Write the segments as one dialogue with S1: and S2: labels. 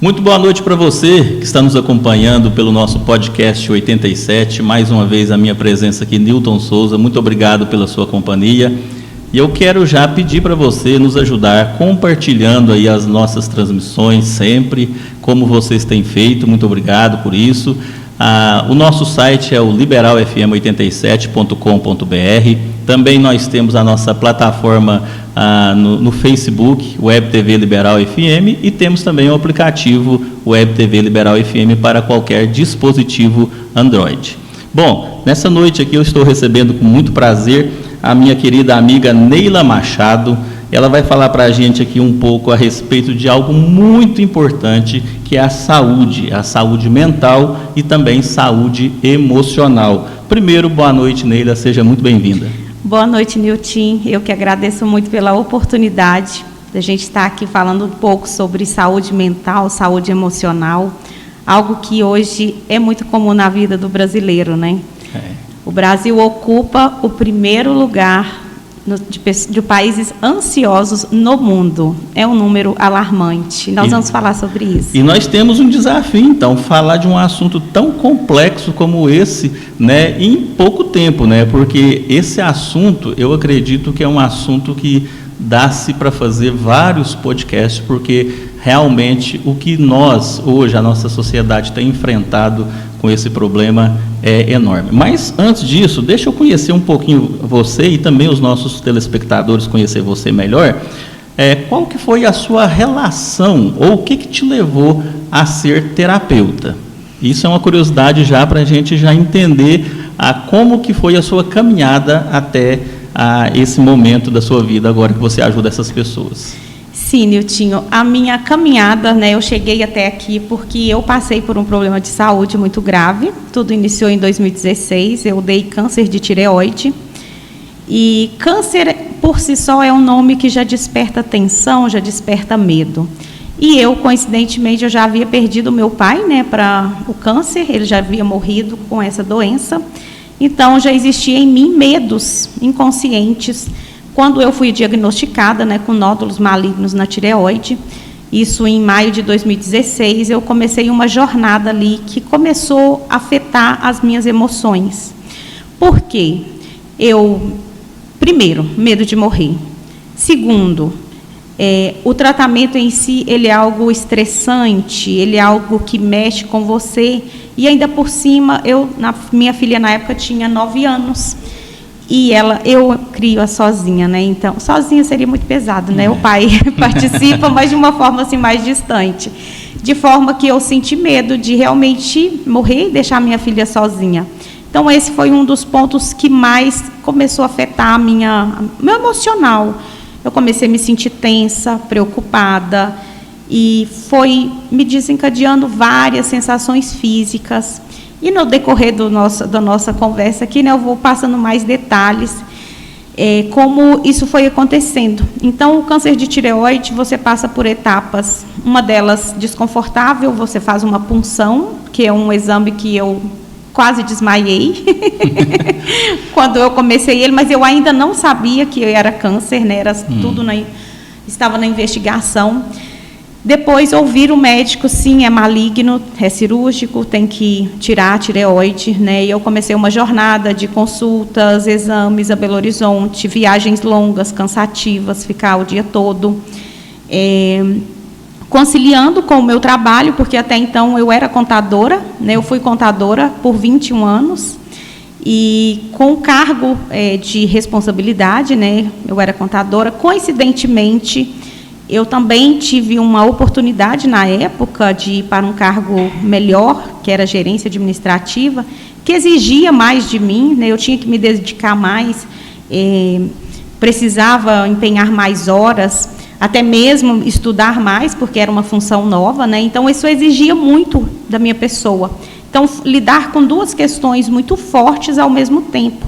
S1: Muito boa noite para você que está nos acompanhando pelo nosso podcast 87. Mais uma vez a minha presença aqui, Nilton Souza. Muito obrigado pela sua companhia. E eu quero já pedir para você nos ajudar compartilhando aí as nossas transmissões sempre, como vocês têm feito. Muito obrigado por isso. O nosso site é o liberalfm87.com.br. Também nós temos a nossa plataforma no Facebook, Web TV Liberal FM, e temos também o aplicativo Web TV Liberal FM para qualquer dispositivo Android. Bom, nessa noite aqui eu estou recebendo com muito prazer a minha querida amiga Neila Machado. Ela vai falar para a gente aqui um pouco a respeito de algo muito importante, que é a saúde mental e também saúde emocional. Primeiro, boa noite, Neila, seja muito bem-vinda.
S2: Boa noite, Nilton. Eu que agradeço muito pela oportunidade da gente estar aqui falando um pouco sobre saúde mental, saúde emocional, algo que hoje é muito comum na vida do brasileiro, né? O Brasil ocupa o primeiro lugar de países ansiosos no mundo. É um número alarmante. Nós vamos falar sobre isso.
S1: E nós temos um desafio, então, falar de um assunto tão complexo como esse, né, em pouco tempo, né? Porque esse assunto, eu acredito que é um assunto que dá-se para fazer vários podcasts, porque realmente o que nós, hoje, a nossa sociedade tem enfrentado com esse problema é enorme. Mas, antes disso, deixa eu conhecer um pouquinho você e também os nossos telespectadores conhecer você melhor. Qual que foi a sua relação, ou o que te levou a ser terapeuta? Isso é uma curiosidade já para a gente já entender como que foi a sua caminhada até esse momento da sua vida, agora que você ajuda essas pessoas.
S2: Sim, Nilton, a minha caminhada, né, eu cheguei até aqui porque eu passei por um problema de saúde muito grave. Tudo iniciou em 2016, eu dei câncer de tireoide. E câncer, por si só, é um nome que já desperta tensão, já desperta medo. E eu, coincidentemente, eu já havia perdido o meu pai, né, para o câncer, ele já havia morrido com essa doença. Então, já existia em mim medos inconscientes. Quando eu fui diagnosticada, né, com nódulos malignos na tireoide, isso em maio de 2016, eu comecei uma jornada ali que começou a afetar as minhas emoções. Por quê? Primeiro, medo de morrer. Segundo, o tratamento em si, ele é algo estressante, ele é algo que mexe com você. E ainda por cima, minha filha na época tinha 9 anos. E eu crio-a sozinha, né? Então, sozinha seria muito pesado, né? O pai participa, mas de uma forma assim mais distante. De forma que eu senti medo de realmente morrer e deixar minha filha sozinha. Então, esse foi um dos pontos que mais começou a afetar meu emocional. Eu comecei a me sentir tensa, preocupada, e foi me desencadeando várias sensações físicas. E no decorrer da nossa conversa aqui, né, eu vou passando mais detalhes, como isso foi acontecendo. Então, o câncer de tireoide, você passa por etapas. Uma delas, desconfortável, você faz uma punção, que é um exame que eu quase desmaiei quando eu comecei ele, mas eu ainda não sabia que era câncer, né, estava na investigação. Depois, ouvir o médico, sim, é maligno, é cirúrgico, tem que tirar a tireoide, né? E eu comecei uma jornada de consultas, exames a Belo Horizonte, viagens longas, cansativas, ficar o dia todo, conciliando com o meu trabalho, porque até então eu era contadora, né? Eu fui contadora por 21 anos, e com cargo de responsabilidade, né? Eu era contadora, coincidentemente. Eu também tive uma oportunidade, na época, de ir para um cargo melhor, que era gerência administrativa, que exigia mais de mim, né? Eu tinha que me dedicar mais, precisava empenhar mais horas, até mesmo estudar mais, porque era uma função nova, né? Então, isso exigia muito da minha pessoa. Então, lidar com duas questões muito fortes ao mesmo tempo.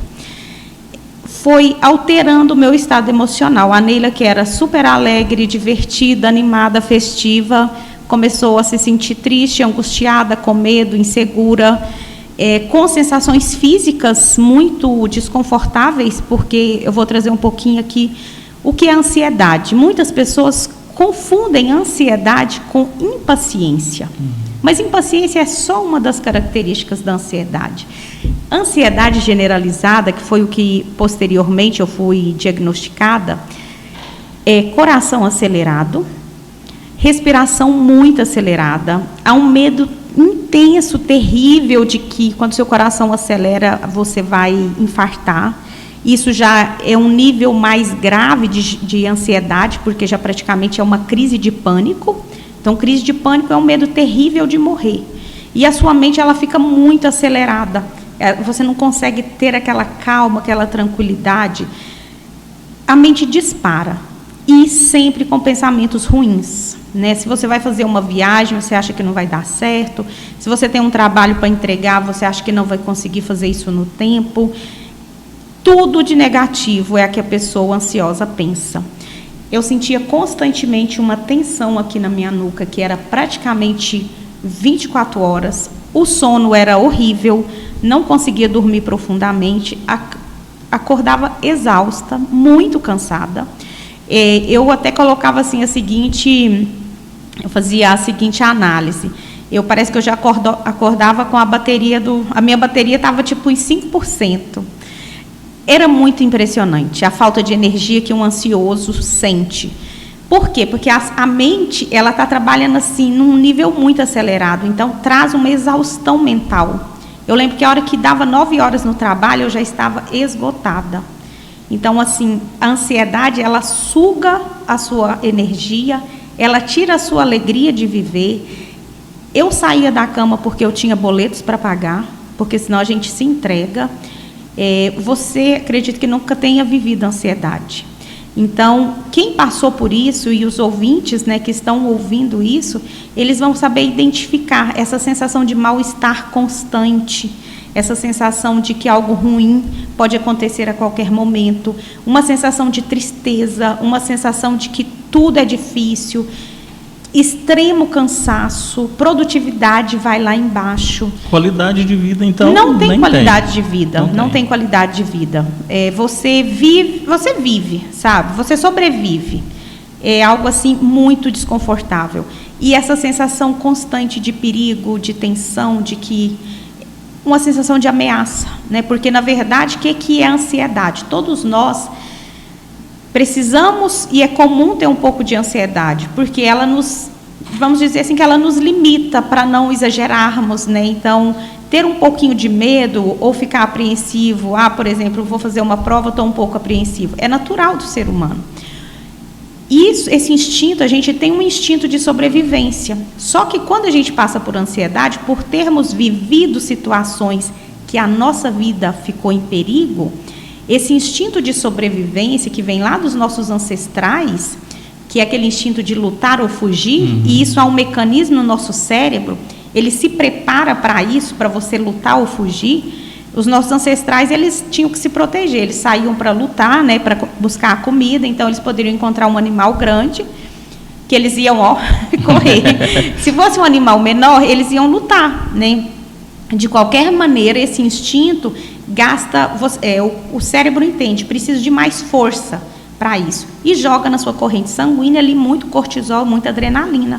S2: foi alterando o meu estado emocional. A Neila, que era super alegre, divertida, animada, festiva, começou a se sentir triste, angustiada, com medo, insegura, com sensações físicas muito desconfortáveis, porque eu vou trazer um pouquinho aqui o que é ansiedade. Muitas pessoas confundem ansiedade com impaciência. Mas impaciência é só uma das características da ansiedade. Ansiedade generalizada, que foi o que posteriormente eu fui diagnosticada, é coração acelerado, respiração muito acelerada, há um medo intenso, terrível de que quando seu coração acelera você vai infartar. Isso já é um nível mais grave de ansiedade, porque já praticamente é uma crise de pânico. Então, crise de pânico é um medo terrível de morrer. E a sua mente ela fica muito acelerada. Você não consegue ter aquela calma, aquela tranquilidade. A mente dispara. E sempre com pensamentos ruins. Né? Se você vai fazer uma viagem, você acha que não vai dar certo. Se você tem um trabalho para entregar, você acha que não vai conseguir fazer isso no tempo. Tudo de negativo é o que a pessoa ansiosa pensa. Eu sentia constantemente uma tensão aqui na minha nuca, que era praticamente 24 horas. O sono era horrível, não conseguia dormir profundamente, acordava exausta, muito cansada. Eu até colocava assim eu fazia a seguinte análise. Parece que eu já acordava com a minha bateria estava tipo em 5%. Era muito impressionante a falta de energia que um ansioso sente. Por quê? Porque a mente ela está trabalhando assim num nível muito acelerado, então traz uma exaustão mental. Eu lembro que a hora que dava 9 horas no trabalho eu já estava esgotada. Então assim, a ansiedade ela suga a sua energia, ela tira a sua alegria de viver. Eu saía da cama porque eu tinha boletos para pagar, porque senão a gente se entrega. Você acredita que nunca tenha vivido ansiedade. Então, quem passou por isso e os ouvintes, né, que estão ouvindo isso, eles vão saber identificar essa sensação de mal-estar constante, essa sensação de que algo ruim pode acontecer a qualquer momento, uma sensação de tristeza, uma sensação de que tudo é difícil, extremo cansaço, produtividade vai lá embaixo.
S1: Qualidade de vida, então,
S2: não tem qualidade
S1: tem.
S2: de vida, não tem qualidade de vida. Você vive, sabe? Você sobrevive. É algo assim muito desconfortável. E essa sensação constante de perigo, de tensão, uma sensação de ameaça, né? Porque na verdade, o que é a ansiedade? Todos nós precisamos, e é comum ter um pouco de ansiedade, porque ela vamos dizer assim, que ela nos limita para não exagerarmos, né? Então, ter um pouquinho de medo ou ficar apreensivo, por exemplo, vou fazer uma prova, estou um pouco apreensivo, é natural do ser humano. Esse instinto, a gente tem um instinto de sobrevivência, só que quando a gente passa por ansiedade, por termos vivido situações que a nossa vida ficou em perigo, esse instinto de sobrevivência que vem lá dos nossos ancestrais, que é aquele instinto de lutar ou fugir, e isso há um mecanismo no nosso cérebro, ele se prepara para isso, para você lutar ou fugir. Os nossos ancestrais, eles tinham que se proteger, eles saíam para lutar, né, para buscar a comida, então eles poderiam encontrar um animal grande, que eles iam correr. Se fosse um animal menor, eles iam lutar, né? De qualquer maneira, esse instinto o cérebro entende, precisa de mais força para isso, e joga na sua corrente sanguínea ali muito cortisol, muita adrenalina.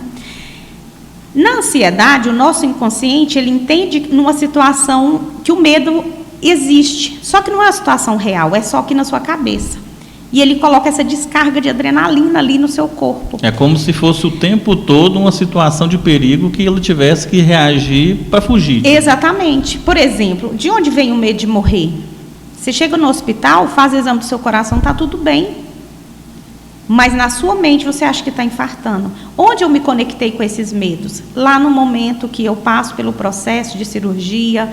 S2: Na ansiedade, o nosso inconsciente, ele entende numa situação que o medo existe, só que não é uma situação real, é só aqui na sua cabeça. E ele coloca essa descarga de adrenalina ali no seu corpo.
S1: É como se fosse o tempo todo uma situação de perigo que ele tivesse que reagir para fugir.
S2: Exatamente. Por exemplo, de onde vem o medo de morrer? Você chega no hospital, faz o exame do seu coração, está tudo bem. Mas na sua mente você acha que está infartando. Onde eu me conectei com esses medos? Lá no momento que eu passo pelo processo de cirurgia,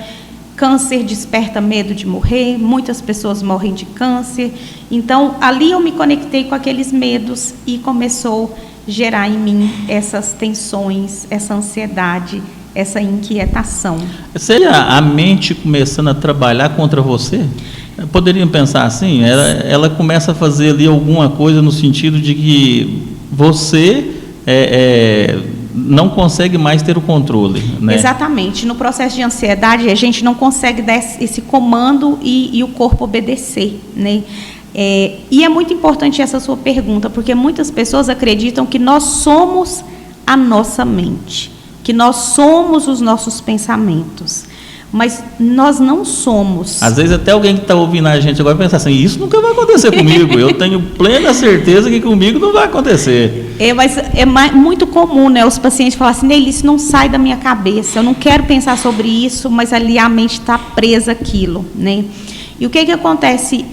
S2: câncer desperta medo de morrer, muitas pessoas morrem de câncer. Então, ali eu me conectei com aqueles medos e começou a gerar em mim essas tensões, essa ansiedade, essa inquietação.
S1: Seria a mente começando a trabalhar contra você? Poderiam pensar assim, ela começa a fazer ali alguma coisa no sentido de que você não consegue mais ter o controle, né?
S2: Exatamente. No processo de ansiedade, a gente não consegue dar esse comando e o corpo obedecer, né? E é muito importante essa sua pergunta, porque muitas pessoas acreditam que nós somos a nossa mente, que nós somos os nossos pensamentos. Mas nós não somos.
S1: Às vezes até alguém que está ouvindo a gente agora pensa assim, isso nunca vai acontecer comigo, eu tenho plena certeza que comigo não vai acontecer.
S2: Mas é muito comum, né, os pacientes falarem assim, Neile, isso não sai da minha cabeça, eu não quero pensar sobre isso, mas ali a mente está presa àquilo, né? E o que acontece?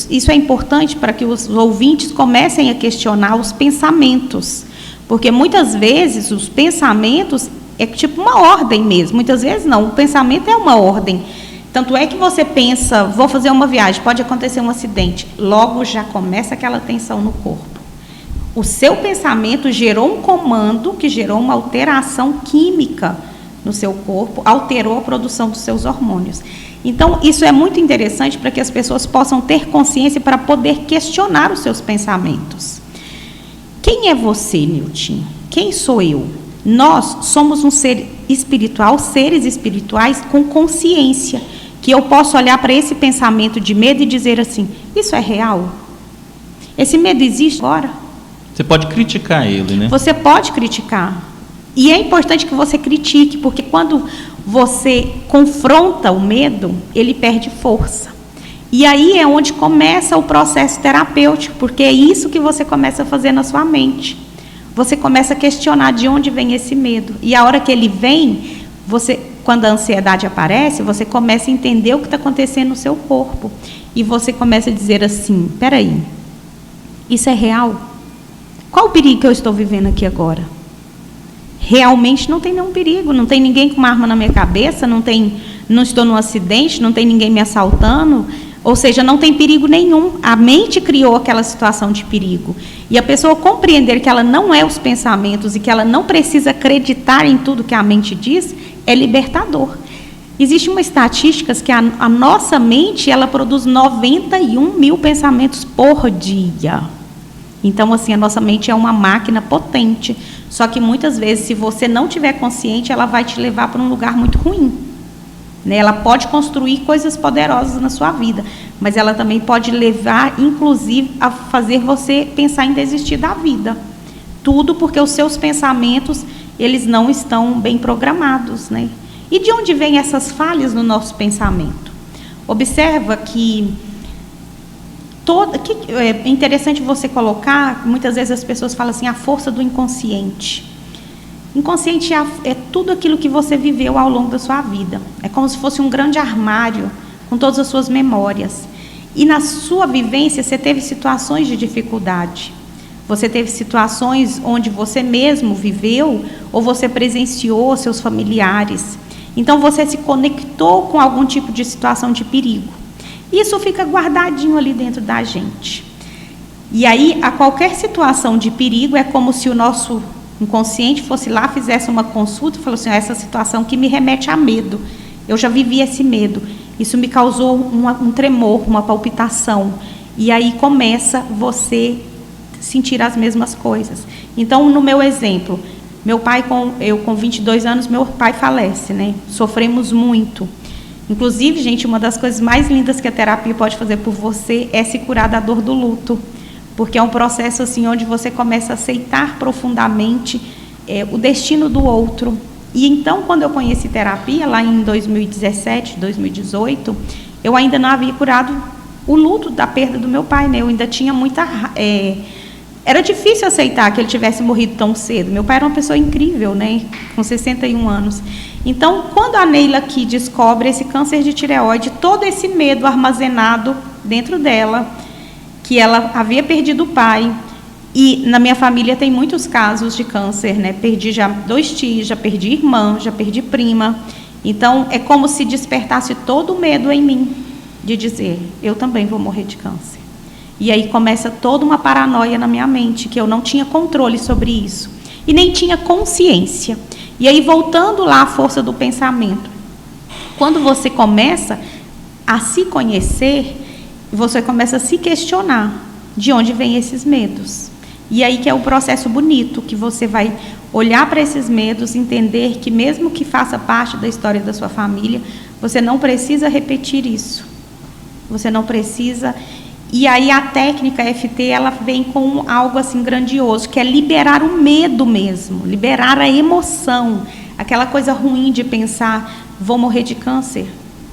S2: Isso é importante para que os ouvintes comecem a questionar os pensamentos, porque muitas vezes os pensamentos é tipo uma ordem mesmo, muitas vezes não, o pensamento é uma ordem. Tanto é que você pensa, vou fazer uma viagem, pode acontecer um acidente, logo já começa aquela tensão no corpo. O seu pensamento gerou um comando que gerou uma alteração química no seu corpo, alterou a produção dos seus hormônios. Então, isso é muito interessante para que as pessoas possam ter consciência para poder questionar os seus pensamentos. Quem é você, Nilton? Quem sou eu? Nós somos um ser espiritual, seres espirituais com consciência, que eu posso olhar para esse pensamento de medo e dizer assim, isso é real? Esse medo existe agora?
S1: Você pode criticar ele, né?
S2: Você pode criticar. E é importante que você critique, porque quando você confronta o medo, ele perde força. E aí é onde começa o processo terapêutico, porque é isso que você começa a fazer na sua mente. Você começa a questionar de onde vem esse medo. E a hora que ele vem, quando a ansiedade aparece, você começa a entender o que está acontecendo no seu corpo. E você começa a dizer assim, peraí, isso é real? Qual o perigo que eu estou vivendo aqui agora? Realmente não tem nenhum perigo, não tem ninguém com uma arma na minha cabeça, não estou num acidente, não tem ninguém me assaltando. Ou seja, não tem perigo nenhum. A mente criou aquela situação de perigo. E a pessoa compreender que ela não é os pensamentos e que ela não precisa acreditar em tudo que a mente diz, é libertador. Existe uma estatística que a nossa mente, ela produz 91 mil pensamentos por dia. Então, assim, a nossa mente é uma máquina potente. Só que muitas vezes, se você não tiver consciente, ela vai te levar para um lugar muito ruim. Ela pode construir coisas poderosas na sua vida, mas ela também pode levar, inclusive, a fazer você pensar em desistir da vida. Tudo porque os seus pensamentos, eles não estão bem programados, né? E de onde vêm essas falhas no nosso pensamento? Observa que é interessante você colocar, muitas vezes as pessoas falam assim, a força do inconsciente. Inconsciente é tudo aquilo que você viveu ao longo da sua vida. É como se fosse um grande armário com todas as suas memórias. E na sua vivência você teve situações de dificuldade. Você teve situações onde você mesmo viveu ou você presenciou seus familiares. Então você se conectou com algum tipo de situação de perigo. Isso fica guardadinho ali dentro da gente. E aí, a qualquer situação de perigo, é como se o nosso inconsciente fosse lá, fizesse uma consulta e falou assim, essa situação que me remete a medo. Eu já vivi esse medo. Isso me causou um tremor, uma palpitação. E aí começa você sentir as mesmas coisas. Então, no meu exemplo, meu pai, eu com 22 anos, meu pai falece, né? Sofremos muito. Inclusive, gente, uma das coisas mais lindas que a terapia pode fazer por você é se curar da dor do luto. Porque é um processo assim, onde você começa a aceitar profundamente o destino do outro. E então, quando eu conheci terapia, lá em 2017, 2018, eu ainda não havia curado o luto da perda do meu pai, né? Eu ainda tinha muita... Era difícil aceitar que ele tivesse morrido tão cedo. Meu pai era uma pessoa incrível, né? Com 61 anos. Então, quando a Neila aqui descobre esse câncer de tireoide, todo esse medo armazenado dentro dela, que ela havia perdido o pai, e na minha família tem muitos casos de câncer, né? Perdi já 2 tios, já perdi irmã, já perdi prima. Então, é como se despertasse todo o medo em mim de dizer, eu também vou morrer de câncer. E aí começa toda uma paranoia na minha mente, que eu não tinha controle sobre isso. E nem tinha consciência. E aí, voltando lá à força do pensamento. Quando você começa, a se conhecer, você começa a se questionar de onde vêm esses medos. E aí que é o processo bonito, que você vai olhar para esses medos, entender que mesmo que faça parte da história da sua família, você não precisa repetir isso. Você não precisa. E aí a técnica FT, ela vem com algo assim grandioso, que é liberar o medo mesmo, liberar a emoção, aquela coisa ruim de pensar, vou morrer de câncer.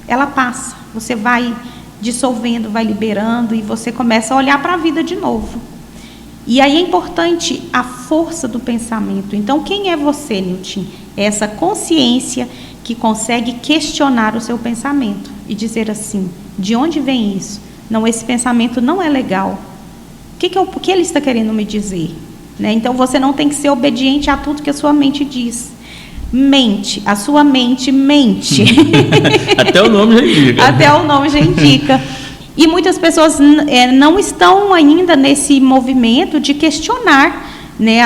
S2: Ela passa, você vai dissolvendo, vai liberando, e você começa a olhar para a vida de novo. E aí é importante a força do pensamento. Então, quem é você, Nilton? É essa consciência que consegue questionar o seu pensamento e dizer assim, de onde vem isso? Não, esse pensamento não é legal. O que ele está querendo me dizer? Né? Então, você não tem que ser obediente a tudo que a sua mente diz. Mente, a sua mente mente.
S1: Até o nome já indica.
S2: Até o nome já indica. E muitas pessoas não estão ainda nesse movimento de questionar, né,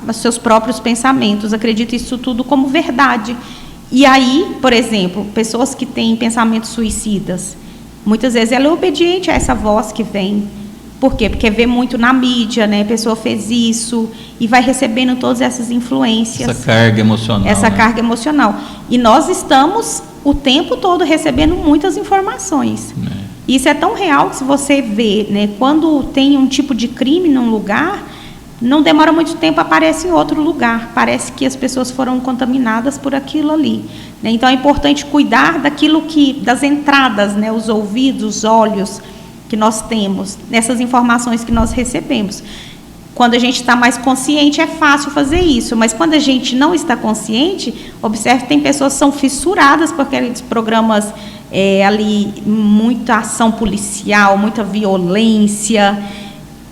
S2: os seus próprios pensamentos. Acredita isso tudo como verdade. E aí, por exemplo, pessoas que têm pensamentos suicidas, muitas vezes ela é obediente a essa voz que vem. Por quê? Porque vê muito na mídia, né? A pessoa fez isso e vai recebendo todas essas influências.
S1: Essa carga emocional.
S2: Essa carga emocional. E nós estamos o tempo todo recebendo muitas informações. Isso é tão real que, se você vê, né, quando tem um tipo de crime num lugar, não demora muito tempo, aparece em outro lugar. Parece que as pessoas foram contaminadas por aquilo ali. Né? Então é importante cuidar daquilo das entradas, né, os ouvidos, os olhos que nós temos, nessas informações que nós recebemos. Quando a gente está mais consciente, é fácil fazer isso, mas quando a gente não está consciente, observe que tem pessoas que são fissuradas por aqueles programas ali, muita ação policial, muita violência,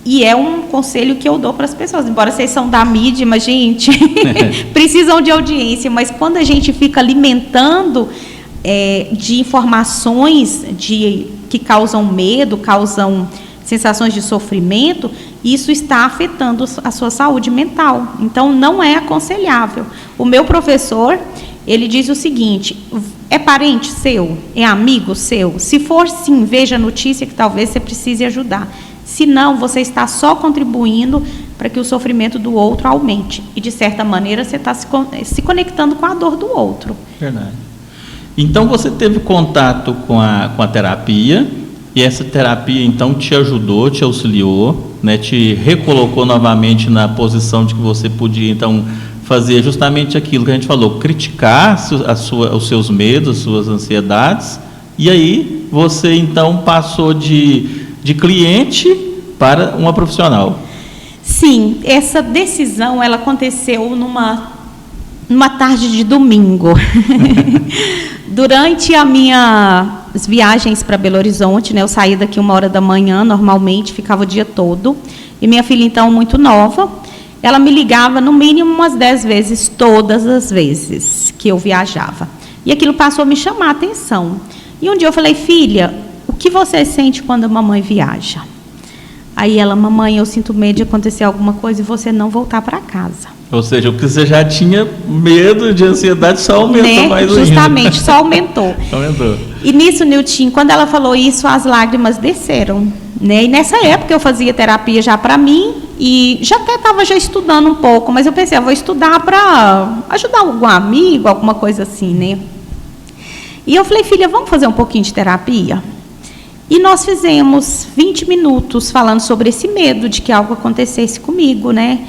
S2: e é um conselho que eu dou para as pessoas, embora vocês são da mídia, mas, gente, precisam de audiência, mas quando a gente fica alimentando de informações que causam medo, causam sensações de sofrimento, isso está afetando a sua saúde mental. Então, não é aconselhável. O meu professor, ele diz o seguinte: é parente seu? É amigo seu? Se for sim, veja a notícia que talvez você precise ajudar. Se não, você está só contribuindo para que o sofrimento do outro aumente. E, de certa maneira, você está se conectando com a dor do outro.
S1: Verdade. Então, você teve contato com a terapia, e essa terapia, então, te ajudou, te auxiliou, né, te recolocou novamente na posição de que você podia, então, fazer justamente aquilo que a gente falou, criticar os seus medos, as suas ansiedades, e aí você, então, passou de cliente para uma profissional.
S2: Sim, essa decisão, ela aconteceu numa tarde de domingo. Durante as minhas viagens para Belo Horizonte, né, eu saía daqui 1h da manhã, normalmente, ficava o dia todo. E minha filha, então, muito nova, ela me ligava no mínimo umas 10 vezes, todas as vezes que eu viajava. E aquilo passou a me chamar a atenção. E um dia eu falei: filha, o que você sente quando a mamãe viaja? Aí ela: mamãe, eu sinto medo de acontecer alguma coisa e você não voltar para casa.
S1: Ou seja, o que você já tinha medo de ansiedade só aumentou, né? Mais ainda.
S2: Justamente, só aumentou.
S1: Aumentou.
S2: E nisso, Nilton, quando ela falou isso, as lágrimas desceram. Né? E nessa época eu fazia terapia já para mim e já até estava estudando um pouco, mas eu pensei, eu vou estudar para ajudar algum amigo, alguma coisa assim, né? E eu falei: filha, vamos fazer um pouquinho de terapia? E nós fizemos 20 minutos falando sobre esse medo de que algo acontecesse comigo, né?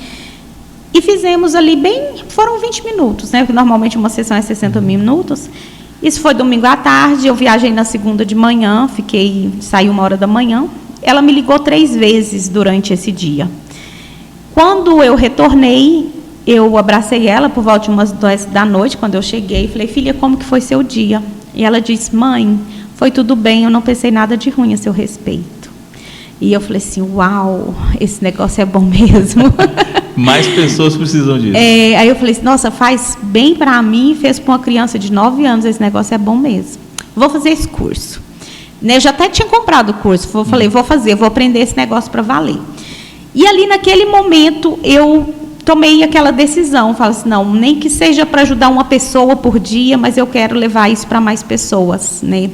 S2: E fizemos ali foram 20 minutos, né? Porque normalmente uma sessão é 60 minutos. Isso foi domingo à tarde, eu viajei na segunda de manhã, saí 1h da manhã. Ela me ligou 3 vezes durante esse dia. Quando eu retornei, eu abracei ela por volta de umas 10 da noite, quando eu cheguei, falei: filha, como que foi seu dia? E ela disse: mãe, foi tudo bem, eu não pensei nada de ruim a seu respeito. E eu falei assim: uau, esse negócio é bom mesmo.
S1: Mais pessoas precisam disso.
S2: Aí eu falei assim: nossa, faz bem para mim, fez para uma criança de 9 anos, esse negócio é bom mesmo. Vou fazer esse curso. Eu já até tinha comprado o curso, falei: vou aprender esse negócio para valer. E ali naquele momento eu tomei aquela decisão, falei assim: não, nem que seja para ajudar uma pessoa por dia, mas eu quero levar isso para mais pessoas, né?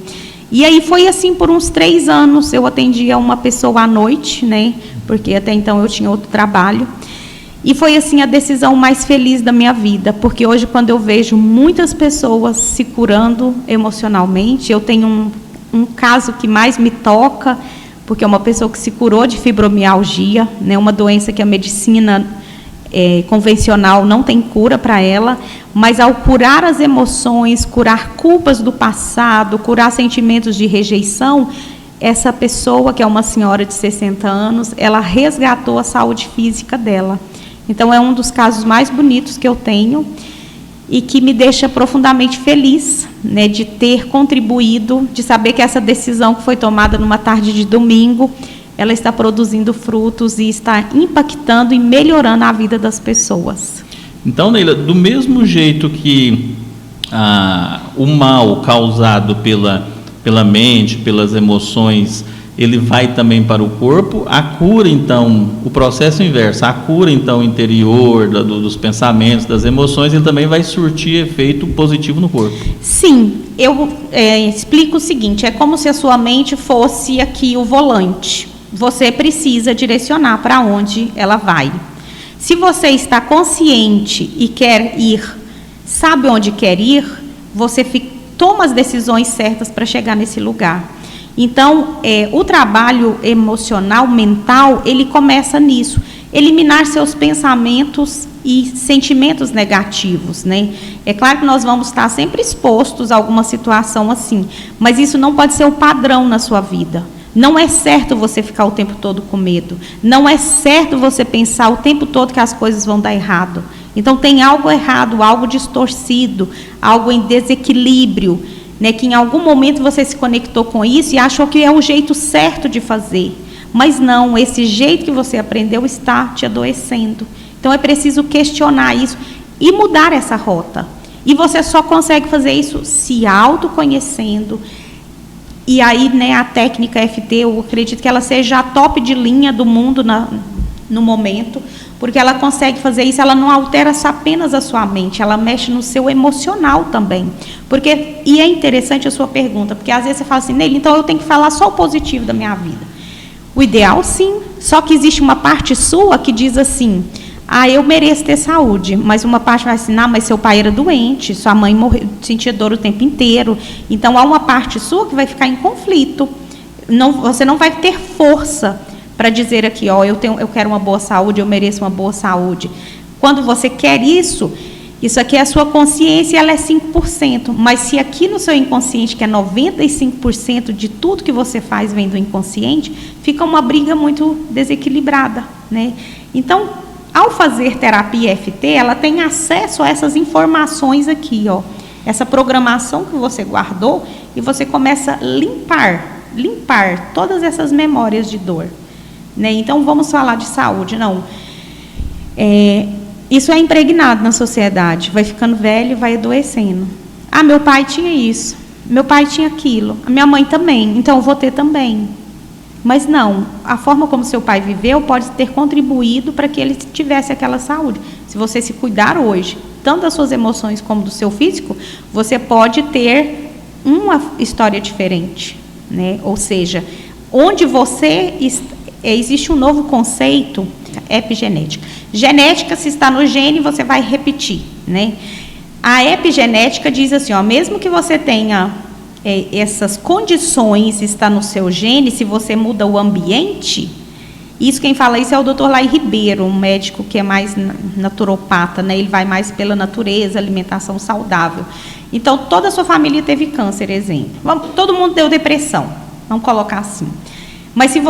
S2: E aí foi assim por uns 3 anos. Eu atendia uma pessoa à noite, né? Porque até então eu tinha outro trabalho. E foi assim a decisão mais feliz da minha vida, porque hoje, quando eu vejo muitas pessoas se curando emocionalmente, eu tenho um caso que mais me toca, porque é uma pessoa que se curou de fibromialgia, né, uma doença que a medicina convencional não tem cura para ela, mas ao curar as emoções, curar culpas do passado, curar sentimentos de rejeição, essa pessoa, que é uma senhora de 60 anos, ela resgatou a saúde física dela. Então, é um dos casos mais bonitos que eu tenho e que me deixa profundamente feliz, né, de ter contribuído, de saber que essa decisão que foi tomada numa tarde de domingo, ela está produzindo frutos e está impactando e melhorando a vida das pessoas.
S1: Então, Neila, do mesmo jeito que o mal causado pela mente, pelas emoções, ele vai também para o corpo, a cura, então, o processo inverso, a cura, então, interior, dos pensamentos, das emoções, ele também vai surtir efeito positivo no corpo.
S2: Sim, eu explico o seguinte, é como se a sua mente fosse aqui o volante. Você precisa direcionar para onde ela vai. Se você está consciente e quer ir, sabe onde quer ir, você toma as decisões certas para chegar nesse lugar. Então, o trabalho emocional, mental, ele começa nisso. Eliminar seus pensamentos e sentimentos negativos, né? É claro que nós vamos estar sempre expostos a alguma situação assim, mas isso não pode ser o padrão na sua vida. Não é certo você ficar o tempo todo com medo. Não é certo você pensar o tempo todo que as coisas vão dar errado. Então, tem algo errado, algo distorcido, algo em desequilíbrio, né, que em algum momento você se conectou com isso e achou que é o jeito certo de fazer. Mas não, esse jeito que você aprendeu está te adoecendo. Então, é preciso questionar isso e mudar essa rota. E você só consegue fazer isso se autoconhecendo. E aí, né, a técnica FT, eu acredito que ela seja a top de linha do mundo no momento, porque ela consegue fazer isso, ela não altera apenas a sua mente, ela mexe no seu emocional também. E é interessante a sua pergunta, porque às vezes você fala assim, Neila, então eu tenho que falar só o positivo da minha vida. O ideal, sim, só que existe uma parte sua que diz assim, eu mereço ter saúde, mas uma parte vai assim, mas seu pai era doente, sua mãe morreu, sentia dor o tempo inteiro, então há uma parte sua que vai ficar em conflito. Você não vai ter força para dizer aqui, eu quero uma boa saúde, eu mereço uma boa saúde. Quando você quer isso aqui é a sua consciência, ela é 5%, mas se aqui no seu inconsciente, que é 95% de tudo que você faz vem do inconsciente, fica uma briga muito desequilibrada, né? Então, ao fazer terapia FT, ela tem acesso a essas informações aqui, essa programação que você guardou, e você começa a limpar todas essas memórias de dor. Né? Então, vamos falar de saúde. Não. Isso é impregnado na sociedade. Vai ficando velho, vai adoecendo. Meu pai tinha isso. Meu pai tinha aquilo. A minha mãe também. Então, eu vou ter também. Mas não. A forma como seu pai viveu pode ter contribuído para que ele tivesse aquela saúde. Se você se cuidar hoje, tanto das suas emoções como do seu físico, você pode ter uma história diferente. Né? Ou seja, onde você existe um novo conceito, epigenética. Genética, se está no gene, você vai repetir, né? A epigenética diz assim, mesmo que você tenha essas condições, está no seu gene, se você muda o ambiente, quem fala isso é o Dr. Lai Ribeiro, um médico que é mais naturopata, né? Ele vai mais pela natureza, alimentação saudável. Então, toda a sua família teve câncer, exemplo. Todo mundo deu depressão, vamos colocar assim. Mas se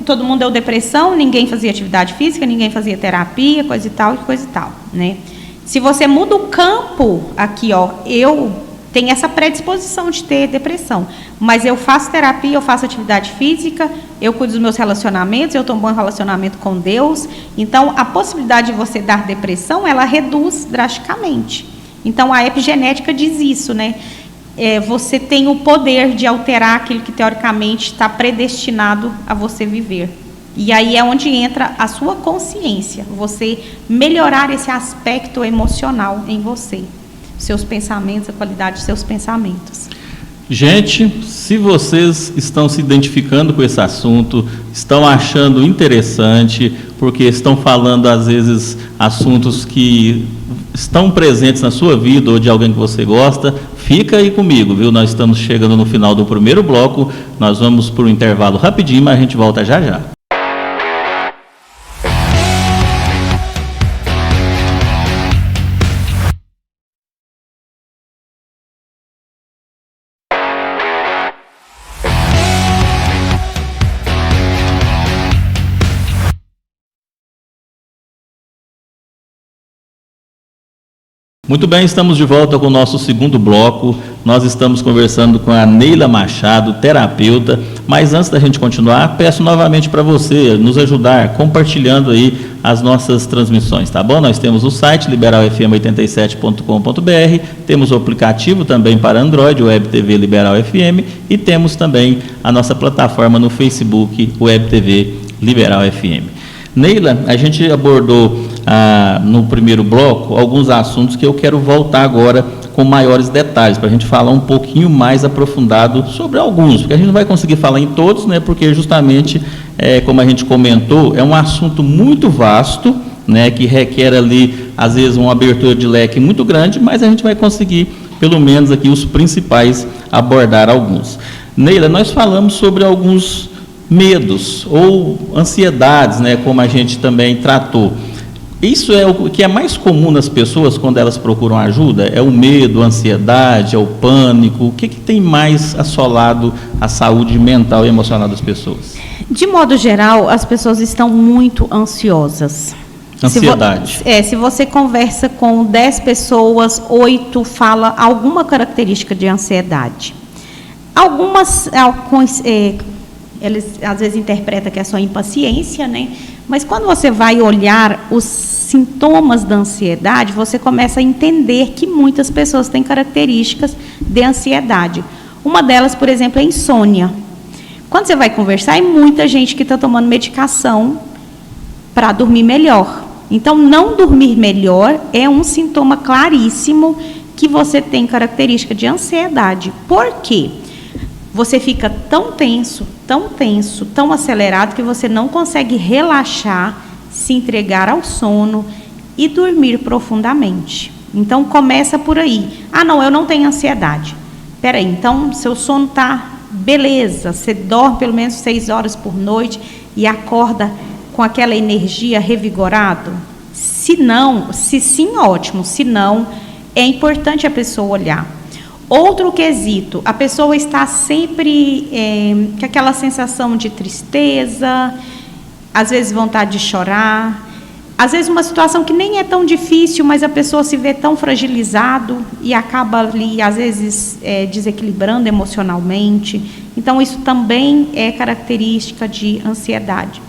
S2: todo mundo deu depressão, ninguém fazia atividade física, ninguém fazia terapia, coisa e tal, né? Se você muda o campo, aqui, eu tenho essa predisposição de ter depressão, mas eu faço terapia, eu faço atividade física, eu cuido dos meus relacionamentos, eu tenho um bom relacionamento com Deus, então a possibilidade de você dar depressão, ela reduz drasticamente. Então a epigenética diz isso, né? Você tem o poder de alterar aquilo que teoricamente está predestinado a você viver. E aí é onde entra a sua consciência, você melhorar esse aspecto emocional em você, seus pensamentos, a qualidade dos seus pensamentos.
S1: Gente, se vocês estão se identificando com esse assunto, estão achando interessante, porque estão falando às vezes assuntos que estão presentes na sua vida ou de alguém que você gosta, fica aí comigo, viu? Nós estamos chegando no final do primeiro bloco, nós vamos por um intervalo rapidinho, mas a gente volta já já. Muito bem, estamos de volta com o nosso segundo bloco. Nós estamos conversando com a Neila Machado, terapeuta, mas antes da gente continuar, peço novamente para você nos ajudar compartilhando aí as nossas transmissões, tá bom? Nós temos o site liberalfm87.com.br, temos o aplicativo também para Android, Web TV Liberal FM, e temos também a nossa plataforma no Facebook, Web TV Liberal FM. Neila, a gente abordou no primeiro bloco alguns assuntos que eu quero voltar agora com maiores detalhes, para a gente falar um pouquinho mais aprofundado sobre alguns, porque a gente não vai conseguir falar em todos, né, porque justamente, como a gente comentou, é um assunto muito vasto, né, que requer ali, às vezes, uma abertura de leque muito grande, mas a gente vai conseguir, pelo menos aqui, os principais, abordar alguns. Neila, nós falamos sobre alguns medos ou ansiedades, né, como a gente também tratou. Isso é o que é mais comum nas pessoas quando elas procuram ajuda? É o medo, a ansiedade, é o pânico? O que tem mais assolado a saúde mental e emocional das pessoas?
S2: De modo geral, as pessoas estão muito ansiosas.
S1: Ansiedade.
S2: Se você conversa com 10 pessoas, 8 fala alguma característica de ansiedade. Algumas, eles às vezes interpretam que é só impaciência, né? Mas quando você vai olhar os sintomas da ansiedade, você começa a entender que muitas pessoas têm características de ansiedade. Uma delas, por exemplo, é a insônia. Quando você vai conversar, é muita gente que está tomando medicação para dormir melhor. Então, não dormir melhor é um sintoma claríssimo que você tem característica de ansiedade. Por quê? Você fica tão tenso, tão acelerado, que você não consegue relaxar, se entregar ao sono e dormir profundamente. Então, começa por aí. Ah, não, eu não tenho ansiedade. Espera aí, então, seu sono está beleza, você dorme pelo menos 6 horas por noite e acorda com aquela energia revigorado? Se não, se sim, ótimo. Se não, é importante a pessoa olhar. Outro quesito, a pessoa está sempre com aquela sensação de tristeza, às vezes vontade de chorar, às vezes uma situação que nem é tão difícil, mas a pessoa se vê tão fragilizado e acaba ali, às vezes, desequilibrando emocionalmente. Então, isso também é característica de ansiedade.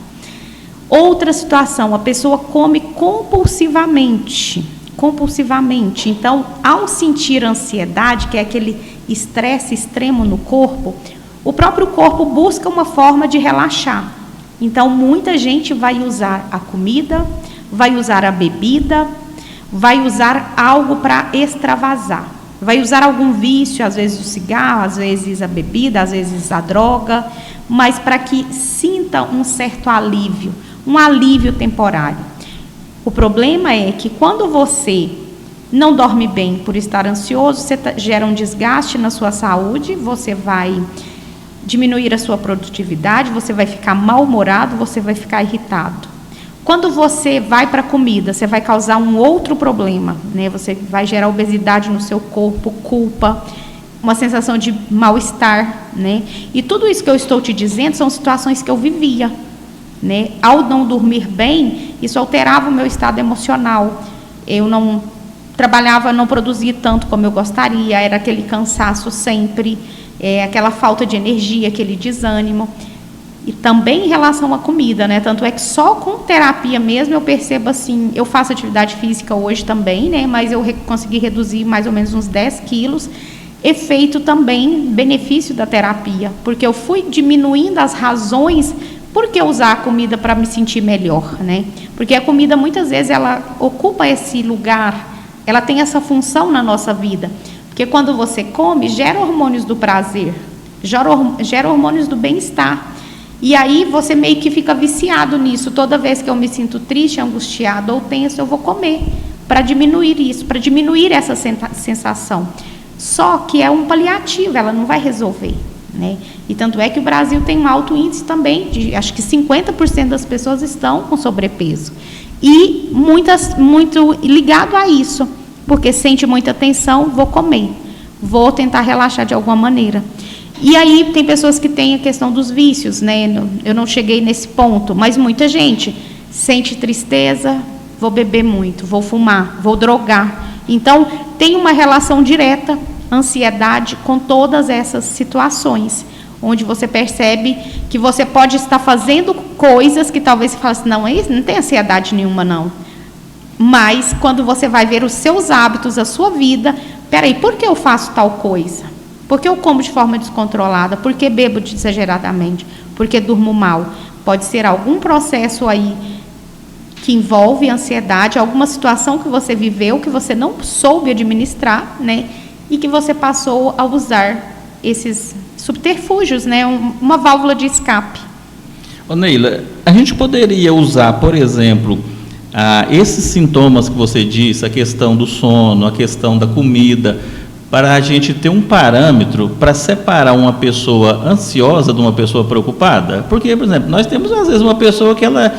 S2: Outra situação, a pessoa come compulsivamente. Então, ao sentir ansiedade, que é aquele estresse extremo no corpo, o próprio corpo busca uma forma de relaxar. Então, muita gente vai usar a comida, vai usar a bebida, vai usar algo para extravasar. Vai usar algum vício, às vezes o cigarro, às vezes a bebida, às vezes a droga, mas para que sinta um certo alívio, um alívio temporário. O problema é que quando você não dorme bem por estar ansioso, você gera um desgaste na sua saúde, você vai diminuir a sua produtividade, você vai ficar mal-humorado, você vai ficar irritado. Quando você vai para a comida, você vai causar um outro problema, né? Você vai gerar obesidade no seu corpo, culpa, uma sensação de mal-estar, né? E tudo isso que eu estou te dizendo são situações que eu vivia, né? Ao não dormir bem, isso alterava o meu estado emocional. Eu não trabalhava, não produzia tanto como eu gostaria, era aquele cansaço sempre, aquela falta de energia, aquele desânimo. E também em relação à comida, né? Tanto é que só com terapia mesmo eu percebo assim, eu faço atividade física hoje também, né? Mas eu consegui reduzir mais ou menos uns 10 quilos, efeito também, benefício da terapia, porque eu fui diminuindo as razões por que usar a comida para me sentir melhor, né? Porque a comida muitas vezes ela ocupa esse lugar, ela tem essa função na nossa vida. Porque quando você come, gera hormônios do prazer, gera hormônios do bem-estar. E aí você meio que fica viciado nisso. Toda vez que eu me sinto triste, angustiado ou tenso, eu vou comer para diminuir isso, para diminuir essa sensação. Só que é um paliativo, ela não vai resolver, né? E tanto é que o Brasil tem um alto índice também, acho que 50% das pessoas estão com sobrepeso. E muito ligado a isso, porque sente muita tensão, vou comer, vou tentar relaxar de alguma maneira. E aí tem pessoas que têm a questão dos vícios, né? Eu não cheguei nesse ponto, mas muita gente sente tristeza, vou beber muito, vou fumar, vou drogar. Então, tem uma relação direta, ansiedade, com todas essas situações, onde você percebe que você pode estar fazendo coisas que talvez você fale assim, não tem ansiedade nenhuma, não. Mas, quando você vai ver os seus hábitos, a sua vida, peraí, por que eu faço tal coisa? Por que eu como de forma descontrolada? Por que bebo exageradamente? Por que durmo mal? Pode ser algum processo aí que envolve ansiedade, alguma situação que você viveu, que você não soube administrar, né? E que você passou a usar esses subterfúgios, né? Uma válvula de escape.
S1: Ô Neila, a gente poderia usar, por exemplo, esses sintomas que você disse, a questão do sono, a questão da comida, para a gente ter um parâmetro para separar uma pessoa ansiosa de uma pessoa preocupada? Porque, por exemplo, nós temos às vezes uma pessoa que ela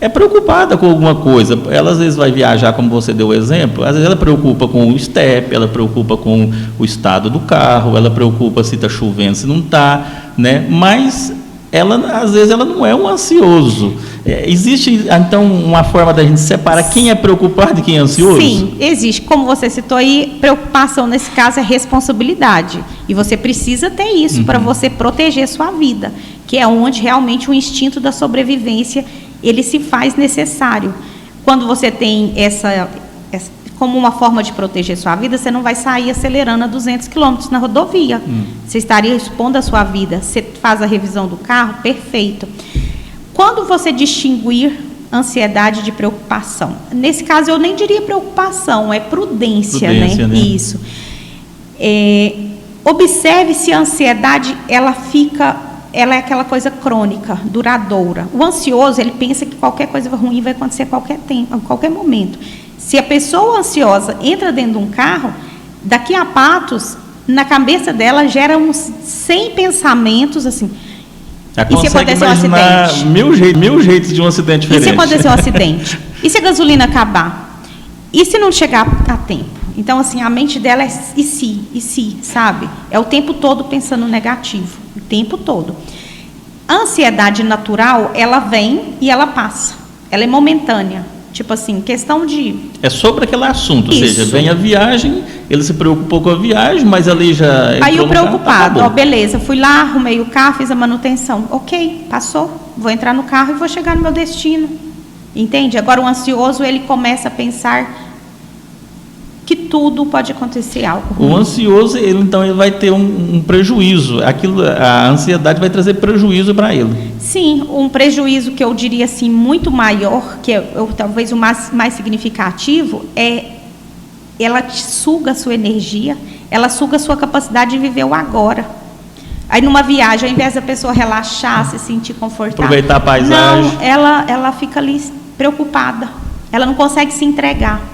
S1: é preocupada com alguma coisa, ela às vezes vai viajar, como você deu o exemplo, às vezes ela preocupa com o estepe, ela preocupa com o estado do carro, ela preocupa se está chovendo, se não está, né? Mas às vezes ela não é um ansioso. Existe, então, uma forma da gente separar quem é preocupado e quem é ansioso?
S2: Sim, existe. Como você citou aí, preocupação nesse caso é responsabilidade. E você precisa ter isso para você proteger sua vida, que é onde realmente o instinto da sobrevivência ele se faz necessário. Quando você tem essa como uma forma de proteger sua vida, você não vai sair acelerando a 200 km na rodovia. Você estaria expondo a sua vida. Você faz a revisão do carro, perfeito. Quando você distinguir ansiedade de preocupação, nesse caso eu nem diria preocupação, é prudência, né? Isso. Observe se a ansiedade ela é aquela coisa crônica, duradoura. O ansioso, ele pensa que qualquer coisa ruim vai acontecer a qualquer tempo, a qualquer momento. Se a pessoa ansiosa entra dentro de um carro, daqui a patos, na cabeça dela gera uns 100 pensamentos assim.
S1: E se acontecer um acidente? Mil jeitos de um acidente diferente.
S2: E se acontecer um acidente? E se a gasolina acabar? E se não chegar a tempo? Então, assim, a mente dela é e se, sabe? É o tempo todo pensando negativo, o tempo todo. A ansiedade natural, ela vem e ela passa. Ela é momentânea. Tipo assim, questão de...
S1: É sobre aquele assunto, ou seja, vem a viagem, ele se preocupou com a viagem, mas ali já...
S2: Aí o preocupado, beleza, fui lá, arrumei o carro, fiz a manutenção. Ok, passou, vou entrar no carro e vou chegar no meu destino. Entende? Agora o ansioso, ele começa a pensar que tudo pode acontecer algo ruim.
S1: O ansioso, ele vai ter um prejuízo. A ansiedade vai trazer prejuízo para ele.
S2: Sim, um prejuízo que eu diria assim muito maior, que talvez o mais significativo, ela suga a sua energia, ela suga a sua capacidade de viver o agora. Aí numa viagem, ao invés da pessoa relaxar, se sentir confortável,
S1: aproveitar a paisagem,
S2: não, ela fica ali preocupada, ela não consegue se entregar.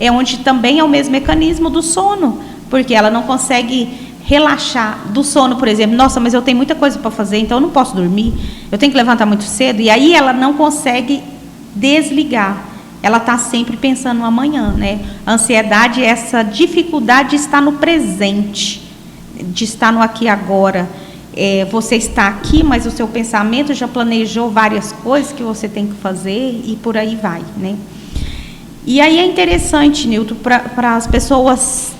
S2: É onde também é o mesmo mecanismo do sono, porque ela não consegue relaxar do sono, por exemplo. Nossa, mas eu tenho muita coisa para fazer, então eu não posso dormir, eu tenho que levantar muito cedo, e aí ela não consegue desligar, ela está sempre pensando no amanhã, né? A ansiedade é essa dificuldade de estar no presente, de estar no aqui e agora. Você está aqui, mas o seu pensamento já planejou várias coisas que você tem que fazer, e por aí vai, né? E aí é interessante, Nilton, para as pessoas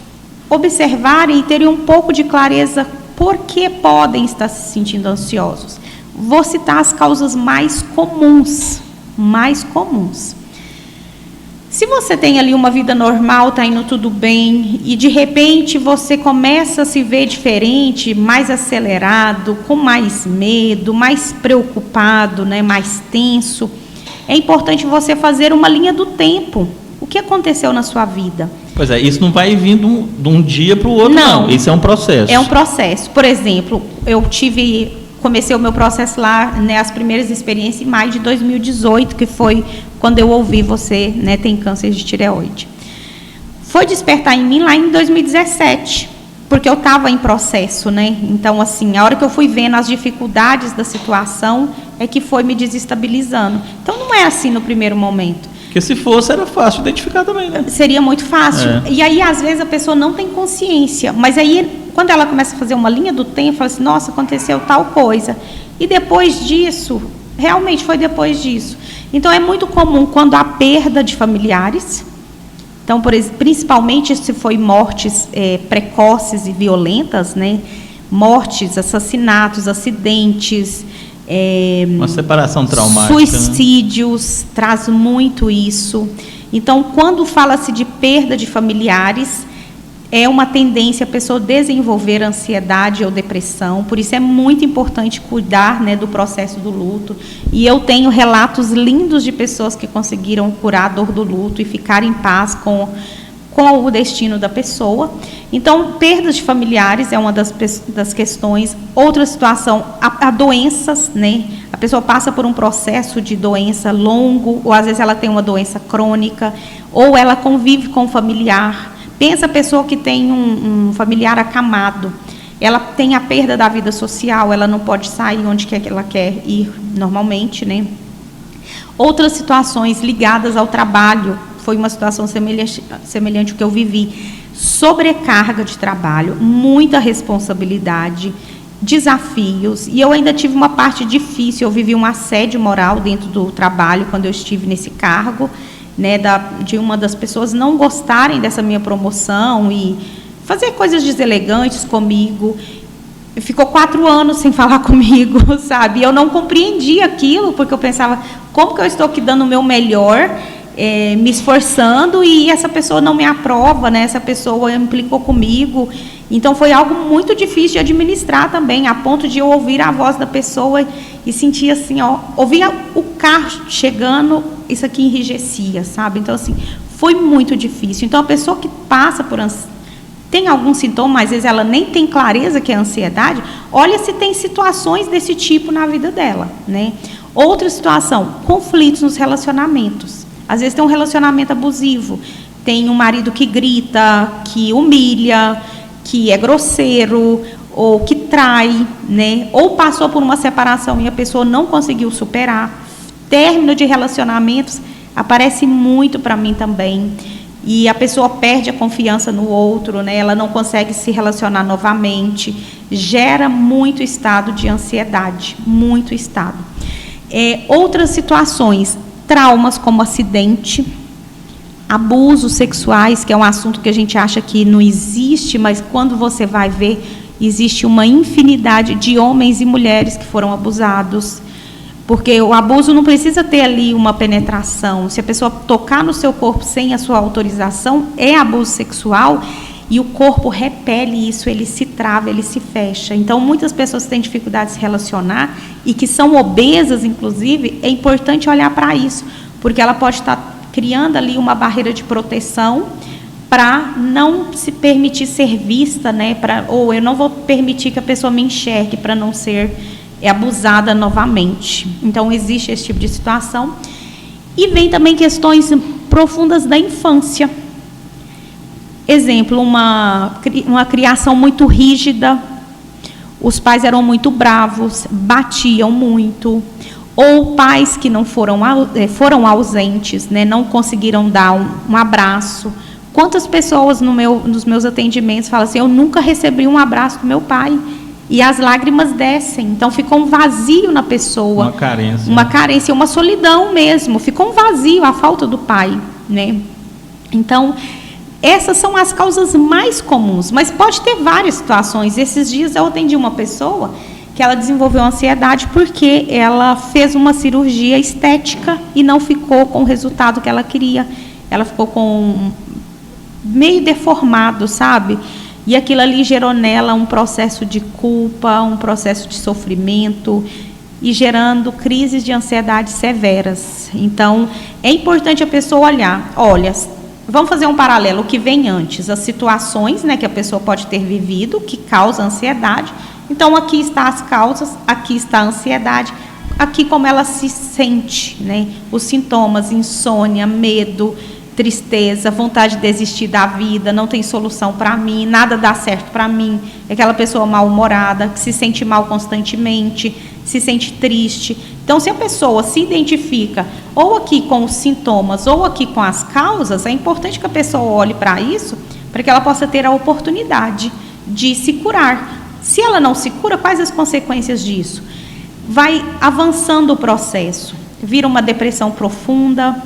S2: observarem e terem um pouco de clareza por que podem estar se sentindo ansiosos. Vou citar as causas mais comuns. Se você tem ali uma vida normal, está indo tudo bem, e de repente você começa a se ver diferente, mais acelerado, com mais medo, mais preocupado, né, mais tenso, é importante você fazer uma linha do tempo. O que aconteceu na sua vida?
S1: Pois é, isso não vai vindo de um dia para o outro, não. Isso é um processo.
S2: É um processo. Por exemplo, comecei o meu processo lá, né, as primeiras experiências em maio de 2018, que foi quando eu ouvi você, né, tem câncer de tireoide. Foi despertar em mim lá em 2017, porque eu estava em processo, né? Então, assim, a hora que eu fui vendo as dificuldades da situação, é que foi me desestabilizando. Então, não é assim no primeiro momento.
S1: Porque se fosse, era fácil identificar também, né?
S2: Seria muito fácil. E aí, às vezes, a pessoa não tem consciência. Mas aí, quando ela começa a fazer uma linha do tempo, fala assim, nossa, aconteceu tal coisa. E depois disso, realmente foi depois disso. Então, é muito comum quando há perda de familiares. Então, principalmente se foi mortes precoces e violentas, né? Mortes, assassinatos, acidentes...
S1: uma separação traumática,
S2: suicídios, né? Traz muito isso. Então, quando fala-se de perda de familiares, é uma tendência a pessoa desenvolver ansiedade ou depressão. Por isso é muito importante cuidar, né, do processo do luto. E eu tenho relatos lindos de pessoas que conseguiram curar a dor do luto e ficar em paz com o destino da pessoa. Então, perdas de familiares é uma das questões. Outra situação, a doenças, né? A pessoa passa por um processo de doença longo, ou às vezes ela tem uma doença crônica, ou ela convive com um familiar. Pensa a pessoa que tem um familiar acamado. Ela tem a perda da vida social, ela não pode sair onde quer que ela quer ir normalmente, né? Outras situações ligadas ao trabalho, foi uma situação semelhante ao que eu vivi. Sobrecarga de trabalho, muita responsabilidade, desafios. E eu ainda tive uma parte difícil, eu vivi um assédio moral dentro do trabalho, quando eu estive nesse cargo, né, de uma das pessoas não gostarem dessa minha promoção e fazer coisas deselegantes comigo. Ficou 4 anos sem falar comigo, sabe? Eu não compreendia aquilo, porque eu pensava, como que eu estou aqui dando o meu melhor, me esforçando, e essa pessoa não me aprova, né? Essa pessoa implicou comigo. Então, foi algo muito difícil de administrar também, a ponto de eu ouvir a voz da pessoa e sentir assim, ó, ouvia o carro chegando, isso aqui enrijecia, sabe? Então, assim, foi muito difícil. Então, a pessoa que passa por tem algum sintoma, às vezes ela nem tem clareza que é ansiedade, olha se tem situações desse tipo na vida dela, né? Outra situação, conflitos nos relacionamentos. Às vezes tem um relacionamento abusivo, tem um marido que grita, que humilha, que é grosseiro, ou que trai, né? Ou passou por uma separação e a pessoa não conseguiu superar. Término de relacionamentos aparece muito para mim também. E a pessoa perde a confiança no outro, né? Ela não consegue se relacionar novamente. Gera muito estado de ansiedade, muito estado. Outras situações, traumas como acidente, abusos sexuais, que é um assunto que a gente acha que não existe, mas quando você vai ver, existe uma infinidade de homens e mulheres que foram abusados, porque o abuso não precisa ter ali uma penetração. Se a pessoa tocar no seu corpo sem a sua autorização, é abuso sexual, e o corpo repele isso, ele se trava, ele se fecha. Então, muitas pessoas têm dificuldade de se relacionar, e que são obesas, inclusive, é importante olhar para isso, porque ela pode estar criando ali uma barreira de proteção para não se permitir ser vista, né? Ou eu não vou permitir que a pessoa me enxergue para não ser abusada novamente. Então, existe esse tipo de situação. E vem também questões profundas da infância. Exemplo, uma criação muito rígida, os pais eram muito bravos, batiam muito, ou pais que não foram ausentes, né, não conseguiram dar um abraço. Quantas pessoas nos meus atendimentos falam assim, eu nunca recebi um abraço do meu pai, e as lágrimas descem, então ficou um vazio na pessoa. Uma carência, uma solidão mesmo, ficou um vazio, a falta do pai, né? Então, essas são as causas mais comuns, mas pode ter várias situações. Esses dias eu atendi uma pessoa que ela desenvolveu ansiedade porque ela fez uma cirurgia estética e não ficou com o resultado que ela queria. Ela ficou com meio deformado, sabe? E aquilo ali gerou nela um processo de culpa, um processo de sofrimento e gerando crises de ansiedade severas. Então, é importante a pessoa olhar, olha, vamos fazer um paralelo, o que vem antes, as situações, né, que a pessoa pode ter vivido, que causa ansiedade. Então, aqui está as causas, aqui está a ansiedade, aqui como ela se sente, né, os sintomas, insônia, medo, tristeza, vontade de desistir da vida, não tem solução para mim, nada dá certo para mim, é aquela pessoa mal-humorada, que se sente mal constantemente, se sente triste. Então, se a pessoa se identifica ou aqui com os sintomas ou aqui com as causas, é importante que a pessoa olhe para isso, para que ela possa ter a oportunidade de se curar. Se ela não se cura, quais as consequências disso? Vai avançando o processo, vira uma depressão profunda,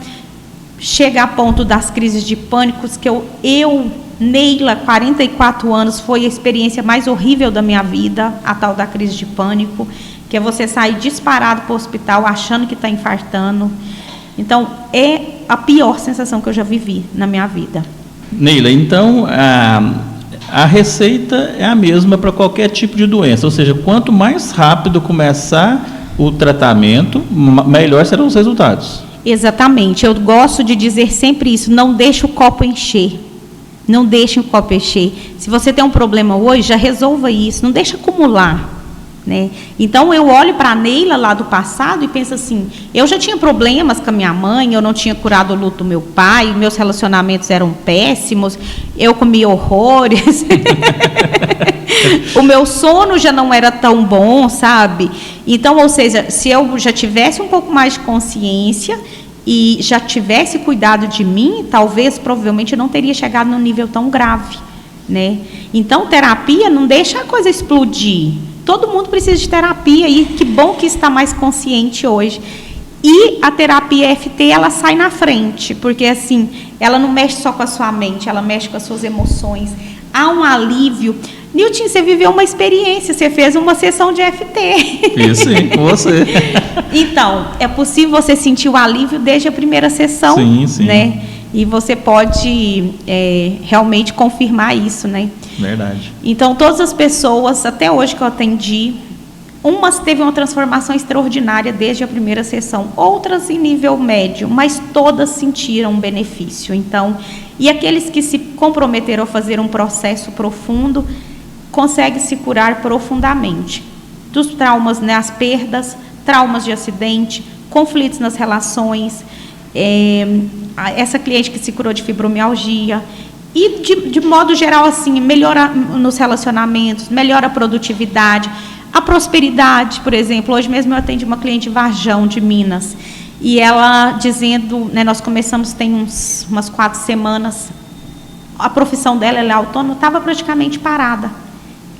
S2: chega a ponto das crises de pânico, que eu, Neila, 44 anos, foi a experiência mais horrível da minha vida, a tal da crise de pânico, que é você sair disparado para o hospital achando que está infartando. Então, é a pior sensação que eu já vivi na minha vida.
S1: Neila, então, a receita é a mesma para qualquer tipo de doença, ou seja, quanto mais rápido começar o tratamento, melhor serão os resultados.
S2: Exatamente, eu gosto de dizer sempre isso, não deixe o copo encher, não deixe o copo encher. Se você tem um problema hoje, já resolva isso, não deixe acumular, né? Então, eu olho para a Neila lá do passado e penso assim, eu já tinha problemas com a minha mãe, eu não tinha curado o luto do meu pai, meus relacionamentos eram péssimos, eu comia horrores, o meu sono já não era tão bom, sabe? Então, ou seja, se eu já tivesse um pouco mais de consciência e já tivesse cuidado de mim, talvez, provavelmente, eu não teria chegado num nível tão grave, né? Então, terapia não deixa a coisa explodir. Todo mundo precisa de terapia e que bom que está mais consciente hoje. E a terapia EFT, ela sai na frente, porque assim, ela não mexe só com a sua mente, ela mexe com as suas emoções. Há um alívio. Nilton, você viveu uma experiência, você fez uma sessão de EFT.
S1: Isso, sim, com você.
S2: Então, é possível você sentir o alívio desde a primeira sessão,
S1: sim, sim.
S2: Né? E você pode realmente confirmar isso, né?
S1: Verdade.
S2: Então, todas as pessoas, até hoje que eu atendi, umas teve uma transformação extraordinária desde a primeira sessão, outras em nível médio, mas todas sentiram um benefício. Então, e aqueles que se comprometeram a fazer um processo profundo, conseguem se curar profundamente. Dos traumas, né, as perdas, traumas de acidente, conflitos nas relações, essa cliente que se curou de fibromialgia, e de modo geral, assim, melhora nos relacionamentos, melhora a produtividade, a prosperidade. Por exemplo, hoje mesmo eu atendi uma cliente de Varjão, de Minas, e ela dizendo, né, nós começamos tem umas 4 semanas, a profissão dela, ela é autônoma, estava praticamente parada.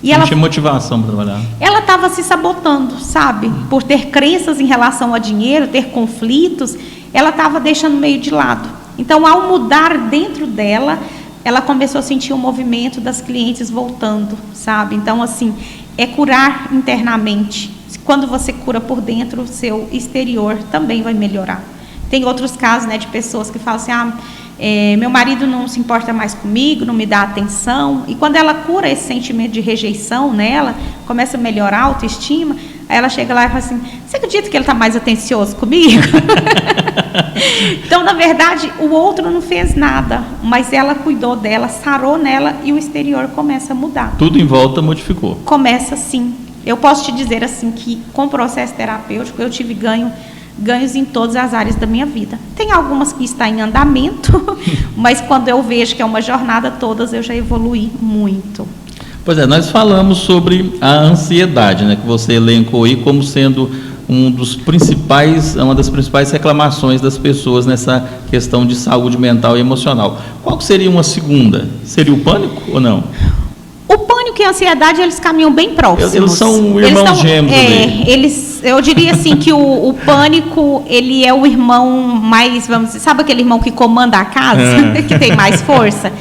S2: E ela
S1: tinha motivação para trabalhar.
S2: Ela estava se sabotando, sabe? Por ter crenças em relação a dinheiro, ter conflitos, ela estava deixando meio de lado. Então, ao mudar dentro dela, ela começou a sentir o movimento das clientes voltando, sabe? Então, assim, é curar internamente. Quando você cura por dentro, o seu exterior também vai melhorar. Tem outros casos, né, de pessoas que falam assim, meu marido não se importa mais comigo, não me dá atenção. E quando ela cura esse sentimento de rejeição nela, começa a melhorar a autoestima, aí ela chega lá e fala assim, você acredita que ele está mais atencioso comigo? Então, na verdade, o outro não fez nada, mas ela cuidou dela, sarou nela e o exterior começa a mudar.
S1: Tudo em volta modificou.
S2: Começa sim. Eu posso te dizer assim que com o processo terapêutico eu tive ganhos em todas as áreas da minha vida. Tem algumas que estão em andamento, mas quando eu vejo que é uma jornada, todas eu já evoluí muito.
S1: Pois é, nós falamos sobre a ansiedade, né, que você elencou aí como sendo uma das principais reclamações das pessoas nessa questão de saúde mental e emocional. Qual que seria uma segunda? Seria o pânico ou não?
S2: O pânico e a ansiedade, eles caminham bem próximos.
S1: Eles são irmãos gêmeos. Eu diria assim que o pânico, ele é o irmão mais, vamos dizer, sabe aquele irmão que comanda a casa, que tem mais força?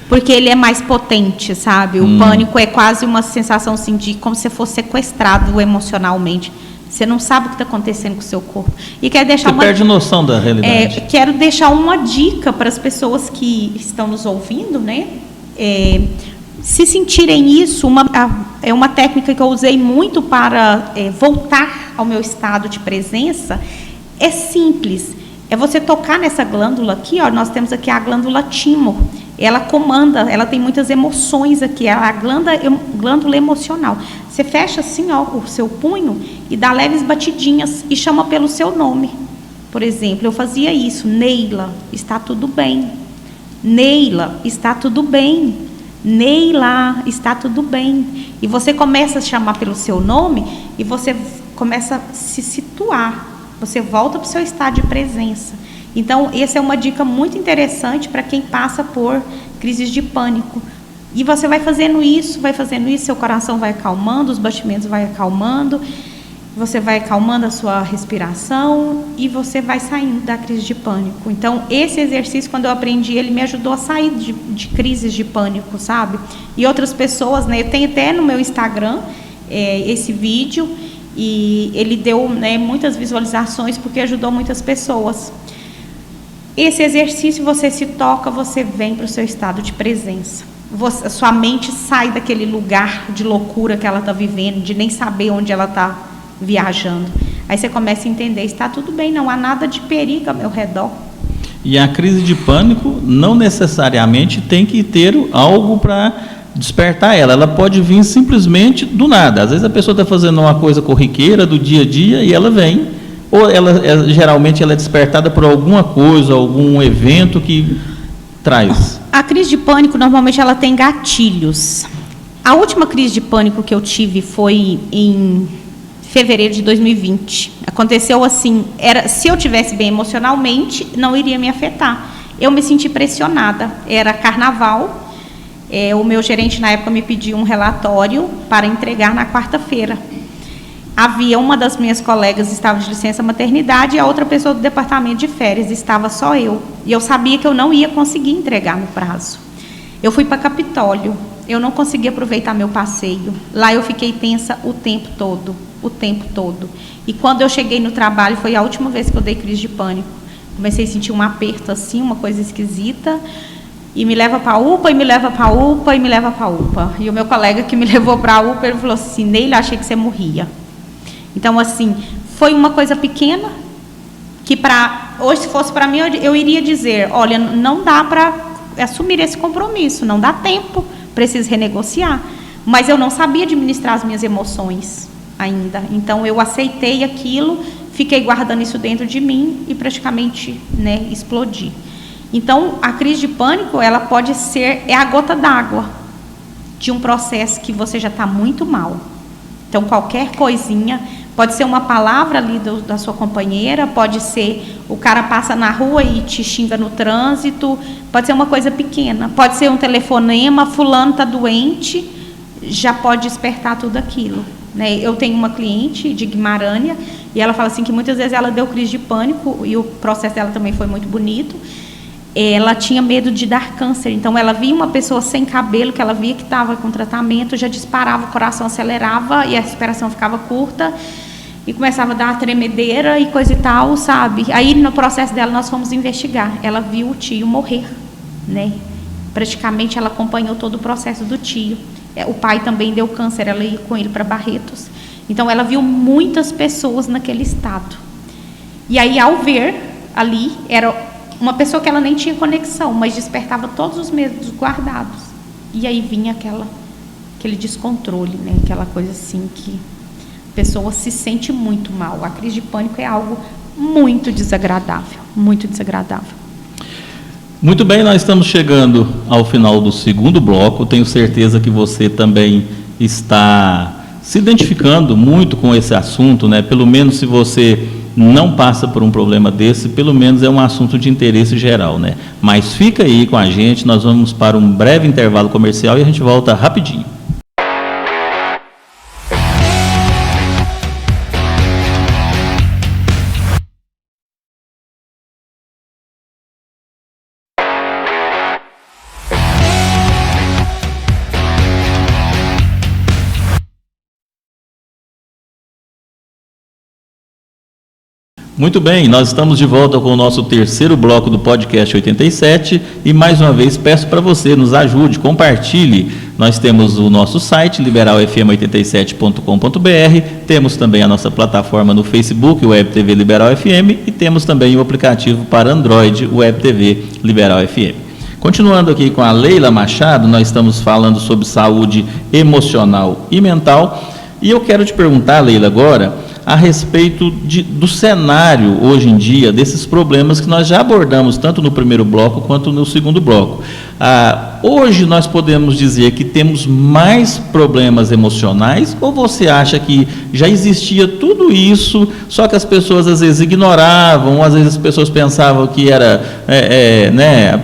S1: Porque ele é mais potente, sabe? O pânico é quase uma sensação assim, de como se fosse sequestrado emocionalmente. Você não sabe o que está acontecendo com o seu corpo. E quero deixar Você perde noção da realidade.
S2: Quero deixar uma dica para as pessoas que estão nos ouvindo, né? Se sentirem isso, é uma técnica que eu usei muito para voltar ao meu estado de presença. É simples. É você tocar nessa glândula aqui, ó, nós temos aqui a glândula timo. Ela comanda, ela tem muitas emoções aqui, ela é a glândula emocional. Você fecha assim, ó, o seu punho e dá leves batidinhas e chama pelo seu nome. Por exemplo, eu fazia isso: Neila, está tudo bem. Neila, está tudo bem. Neila, está tudo bem. E você começa a chamar pelo seu nome e você começa a se situar. Você volta para o seu estado de presença. Então, essa é uma dica muito interessante para quem passa por crises de pânico. E você vai fazendo isso, seu coração vai acalmando, os batimentos vai acalmando, você vai acalmando a sua respiração e você vai saindo da crise de pânico. Então, esse exercício, quando eu aprendi, ele me ajudou a sair de crises de pânico, sabe? E outras pessoas, né? Eu tenho até no meu Instagram esse vídeo, e ele deu, né, muitas visualizações porque ajudou muitas pessoas. Esse exercício, você se toca, você vem para o seu estado de presença. Sua mente sai daquele lugar de loucura que ela está vivendo, de nem saber onde ela está viajando. Aí você começa a entender, está tudo bem, não há nada de perigo ao meu redor.
S1: E a crise de pânico não necessariamente tem que ter algo para despertar ela pode vir simplesmente do nada. Às vezes a pessoa está fazendo uma coisa corriqueira do dia a dia e ela vem, ou geralmente ela é despertada por alguma coisa, algum evento que traz.
S2: A crise de pânico normalmente ela tem gatilhos. A última crise de pânico que eu tive foi em fevereiro de 2020. Aconteceu assim, se eu tivesse bem emocionalmente, não iria me afetar. Eu me senti pressionada, era carnaval. O meu gerente na época me pediu um relatório para entregar na quarta-feira. Havia uma das minhas colegas estava de licença maternidade e a outra pessoa do departamento de férias, estava só eu. E eu sabia que eu não ia conseguir entregar no prazo. Eu fui para Capitólio, eu não consegui aproveitar meu passeio. Lá eu fiquei tensa o tempo todo. E quando eu cheguei no trabalho, foi a última vez que eu dei crise de pânico. Comecei a sentir um aperto assim, uma coisa esquisita. E me leva para a UPA, e me leva para a UPA, e me leva para a UPA. E o meu colega que me levou para a UPA, ele falou assim: Neila, achei que você morria. Então, assim, foi uma coisa pequena, que hoje, se fosse para mim, eu iria dizer: olha, não dá para assumir esse compromisso, não dá tempo, preciso renegociar. Mas eu não sabia administrar as minhas emoções ainda. Então, eu aceitei aquilo, fiquei guardando isso dentro de mim e praticamente, né, explodi. Então, a crise de pânico, ela pode ser a gota d'água de um processo que você já está muito mal. Então, qualquer coisinha, pode ser uma palavra ali da sua companheira, pode ser o cara passa na rua e te xinga no trânsito, pode ser uma coisa pequena, pode ser um telefonema, fulano está doente, já pode despertar tudo aquilo. Né? Eu tenho uma cliente de Guimarães e ela fala assim que muitas vezes ela deu crise de pânico e o processo dela também foi muito bonito. Ela tinha medo de dar câncer, então ela via uma pessoa sem cabelo, que ela via que estava com tratamento, já disparava, o coração acelerava e a respiração ficava curta e começava a dar uma tremedeira e coisa e tal, sabe? Aí no processo dela nós fomos investigar, ela viu o tio morrer, né? Praticamente ela acompanhou todo o processo do tio. O pai também deu câncer, ela ia com ele para Barretos. Então ela viu muitas pessoas naquele estado. E aí ao ver ali, era uma pessoa que ela nem tinha conexão, mas despertava todos os medos guardados. E aí vinha aquele descontrole, né? Aquela coisa assim que a pessoa se sente muito mal. A crise de pânico é algo muito desagradável, muito desagradável.
S1: Muito bem, nós estamos chegando ao final do segundo bloco. Tenho certeza que você também está se identificando muito com esse assunto, né? Pelo menos se você não passa por um problema desse, pelo menos é um assunto de interesse geral, né? Mas fica aí com a gente, nós vamos para um breve intervalo comercial e a gente volta rapidinho. Muito bem, nós estamos de volta com o nosso terceiro bloco do podcast 87 e mais uma vez peço para você, nos ajude, compartilhe. Nós temos o nosso site, liberalfm87.com.br, temos também a nossa plataforma no Facebook, Web TV Liberal FM, e temos também o aplicativo para Android, Web TV Liberal FM. Continuando aqui com a Leila Machado, nós estamos falando sobre saúde emocional e mental, e eu quero te perguntar, Leila, agora, a respeito do cenário hoje em dia, desses problemas que nós já abordamos tanto no primeiro bloco quanto no segundo bloco. Hoje nós podemos dizer que temos mais problemas emocionais, ou você acha que já existia tudo isso, só que as pessoas às vezes ignoravam, ou às vezes as pessoas pensavam que era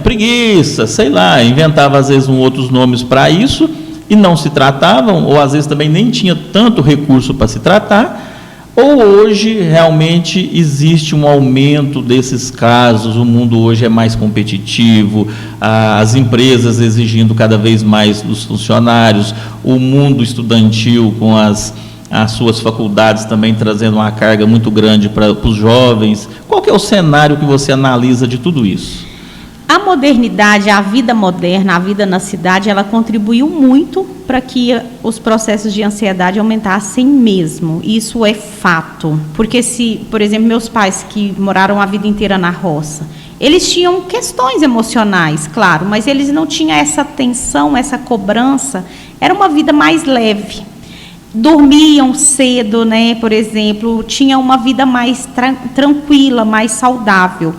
S1: preguiça, sei lá, inventava às vezes outros nomes para isso e não se tratavam, ou às vezes também nem tinha tanto recurso para se tratar? Ou hoje realmente existe um aumento desses casos, o mundo hoje é mais competitivo, as empresas exigindo cada vez mais dos funcionários, o mundo estudantil com as suas faculdades também trazendo uma carga muito grande para os jovens. Qual que é o cenário que você analisa de tudo isso?
S2: A modernidade, a vida moderna, a vida na cidade, ela contribuiu muito para que os processos de ansiedade aumentassem mesmo. Isso é fato. Porque se, por exemplo, meus pais que moraram a vida inteira na roça, eles tinham questões emocionais, claro, mas eles não tinham essa tensão, essa cobrança. Era uma vida mais leve. Dormiam cedo, né, por exemplo, tinham uma vida mais tranquila, mais saudável.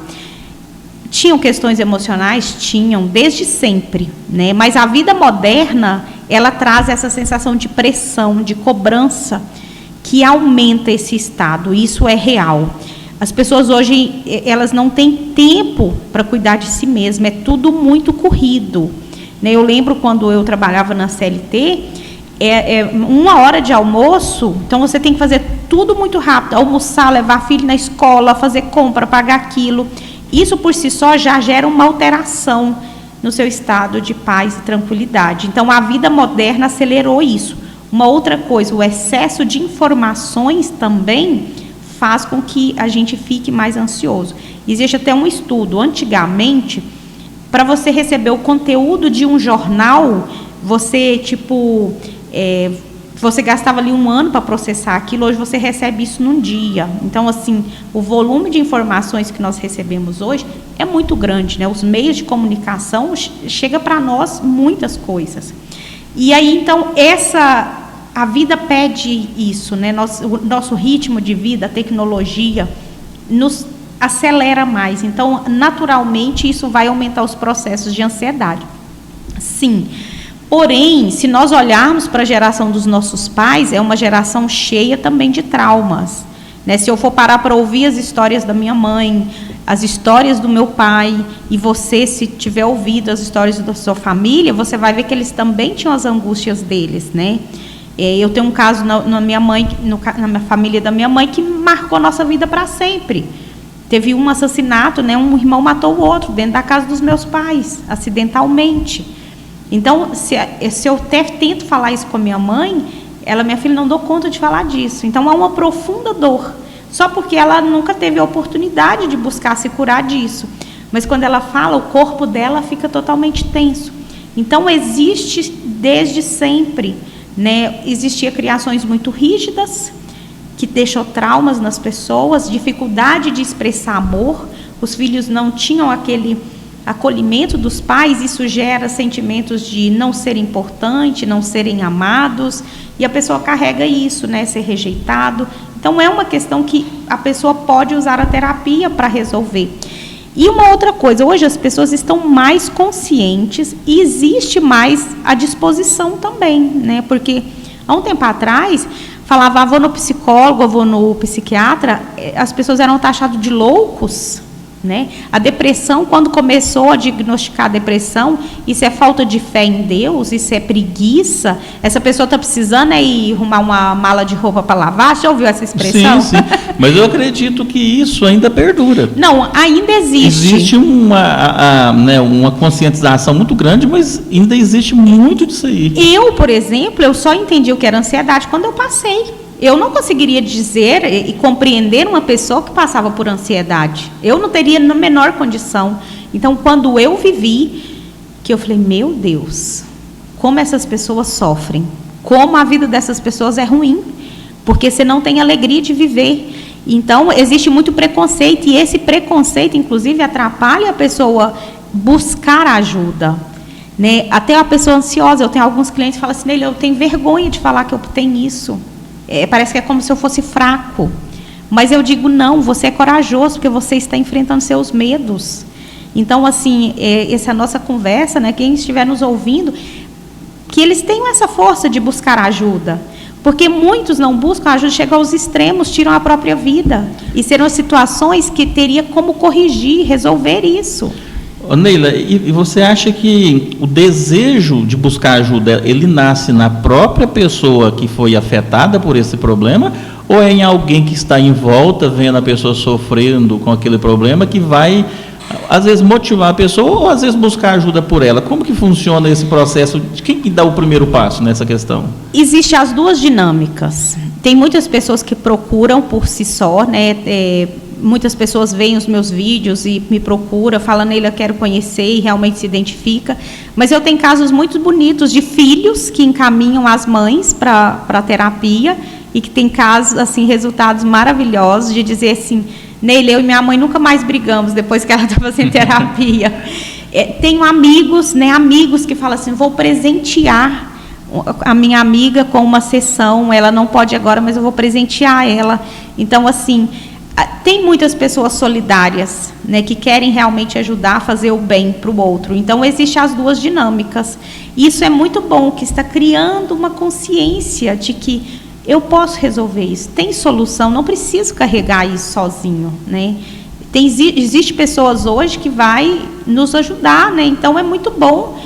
S2: Tinham questões emocionais? Tinham, desde sempre, né? Mas a vida moderna, ela traz essa sensação de pressão, de cobrança, que aumenta esse estado, isso é real. As pessoas hoje, elas não têm tempo para cuidar de si mesmas, é tudo muito corrido, né? Eu lembro quando eu trabalhava na CLT, 1 hora de almoço, então você tem que fazer tudo muito rápido, almoçar, levar filho na escola, fazer compra, pagar aquilo. Isso por si só já gera uma alteração no seu estado de paz e tranquilidade. Então, a vida moderna acelerou isso. Uma outra coisa, o excesso de informações também faz com que a gente fique mais ansioso. Existe até um estudo, antigamente, para você receber o conteúdo de um jornal, você, você gastava ali 1 ano para processar aquilo, hoje você recebe isso num dia. Então, assim, o volume de informações que nós recebemos hoje é muito grande, né? Os meios de comunicação chega para nós muitas coisas. E aí, então, a vida pede isso, né? O nosso ritmo de vida, a tecnologia, nos acelera mais. Então, naturalmente, isso vai aumentar os processos de ansiedade. Sim. Porém, se nós olharmos para a geração dos nossos pais, é uma geração cheia também de traumas, né? Se eu for parar para ouvir as histórias da minha mãe, as histórias do meu pai, e você, se tiver ouvido as histórias da sua família, você vai ver que eles também tinham as angústias deles, né? Eu tenho um caso na minha mãe, na família da minha mãe, que marcou a nossa vida para sempre. Teve um assassinato, né? Um irmão matou o outro dentro da casa dos meus pais, acidentalmente. Então, se eu até tento falar isso com a minha mãe, minha filha, não dou conta de falar disso. Então, há uma profunda dor, só porque ela nunca teve a oportunidade de buscar se curar disso. Mas quando ela fala, o corpo dela fica totalmente tenso. Então, existe desde sempre, né? Existia criações muito rígidas, que deixam traumas nas pessoas, dificuldade de expressar amor, os filhos não tinham aquele acolhimento dos pais, isso gera sentimentos de não ser importante, não serem amados, e a pessoa carrega isso, né, ser rejeitado. Então, é uma questão que a pessoa pode usar a terapia para resolver. E uma outra coisa, hoje as pessoas estão mais conscientes e existe mais a disposição também, né, porque há um tempo atrás, falava, vou no psicólogo, vou no psiquiatra, as pessoas eram taxadas de loucos, né? A depressão, quando começou a diagnosticar a depressão, isso é falta de fé em Deus, isso é preguiça, essa pessoa está precisando ir arrumar uma mala de roupa para lavar, já ouviu essa expressão?
S1: Sim, mas eu acredito que isso ainda perdura.
S2: Não, ainda existe.
S1: Existe uma conscientização muito grande, mas ainda existe muito disso aí.
S2: Por exemplo, eu só entendi o que era ansiedade quando eu passei. eu não conseguiria dizer e compreender uma pessoa que passava por ansiedade. Eu não teria na menor condição. Então, quando eu vivi, que eu falei, meu Deus, como essas pessoas sofrem, como a vida dessas pessoas é ruim, porque você não tem alegria de viver. Então, existe muito preconceito, e esse preconceito, inclusive, atrapalha a pessoa buscar ajuda, né? Até a pessoa ansiosa, eu tenho alguns clientes que falam assim, eu tenho vergonha de falar que eu tenho isso. Parece que é como se eu fosse fraco. Mas eu digo, não, você é corajoso, porque você está enfrentando seus medos. Então, assim, essa nossa conversa, né, quem estiver nos ouvindo, que eles tenham essa força de buscar ajuda. Porque muitos não buscam ajuda, chegam aos extremos, tiram a própria vida. E serão situações que teria como corrigir, resolver isso.
S1: Ô Neila, e você acha que o desejo de buscar ajuda, ele nasce na própria pessoa que foi afetada por esse problema, ou é em alguém que está em volta, vendo a pessoa sofrendo com aquele problema, que vai, às vezes, motivar a pessoa, ou às vezes buscar ajuda por ela? Como que funciona esse processo? De quem que dá o primeiro passo nessa questão?
S2: Existem as duas dinâmicas. Tem muitas pessoas que procuram por si só, né? Muitas pessoas veem os meus vídeos e me procuram, falam, Neila, eu quero conhecer, e realmente se identifica. Mas eu tenho casos muito bonitos de filhos que encaminham as mães para a terapia, e que tem casos, assim, resultados maravilhosos de dizer assim, Neila, eu e minha mãe nunca mais brigamos depois que ela está fazendo terapia. Tenho amigos, né, amigos que falam assim, vou presentear a minha amiga com uma sessão, ela não pode agora, mas eu vou presentear ela. Então, assim, tem muitas pessoas solidárias, né, que querem realmente ajudar a fazer o bem para o outro. Então, existem as duas dinâmicas. Isso é muito bom, que está criando uma consciência de que eu posso resolver isso, tem solução, não preciso carregar isso sozinho, né? Existe pessoas hoje que vai nos ajudar, né? Então, é muito bom.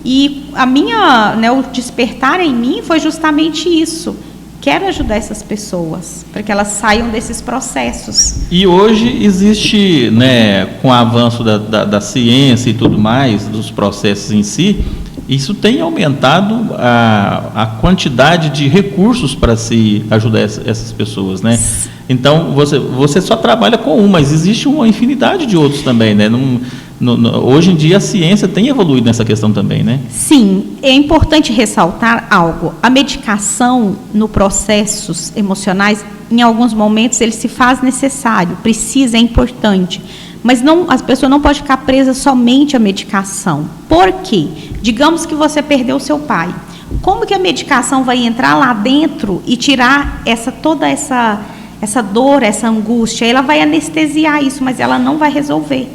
S2: E o despertar em mim foi justamente isso. Quero ajudar essas pessoas, para que elas saiam desses processos.
S1: E hoje existe, né, com o avanço da ciência e tudo mais, dos processos em si, isso tem aumentado a quantidade de recursos para se ajudar essas pessoas, né? Então, você só trabalha com um, mas existe uma infinidade de outros também, né? Hoje em dia a ciência tem evoluído nessa questão também, né?
S2: Sim, é importante ressaltar algo. A medicação no processos emocionais, em alguns momentos, ele se faz necessário, precisa, é importante. Mas as pessoas não podem ficar presas somente à medicação. Por quê? Digamos que você perdeu seu pai. Como que a medicação vai entrar lá dentro e tirar toda essa dor, essa angústia? Ela vai anestesiar isso, mas ela não vai resolver.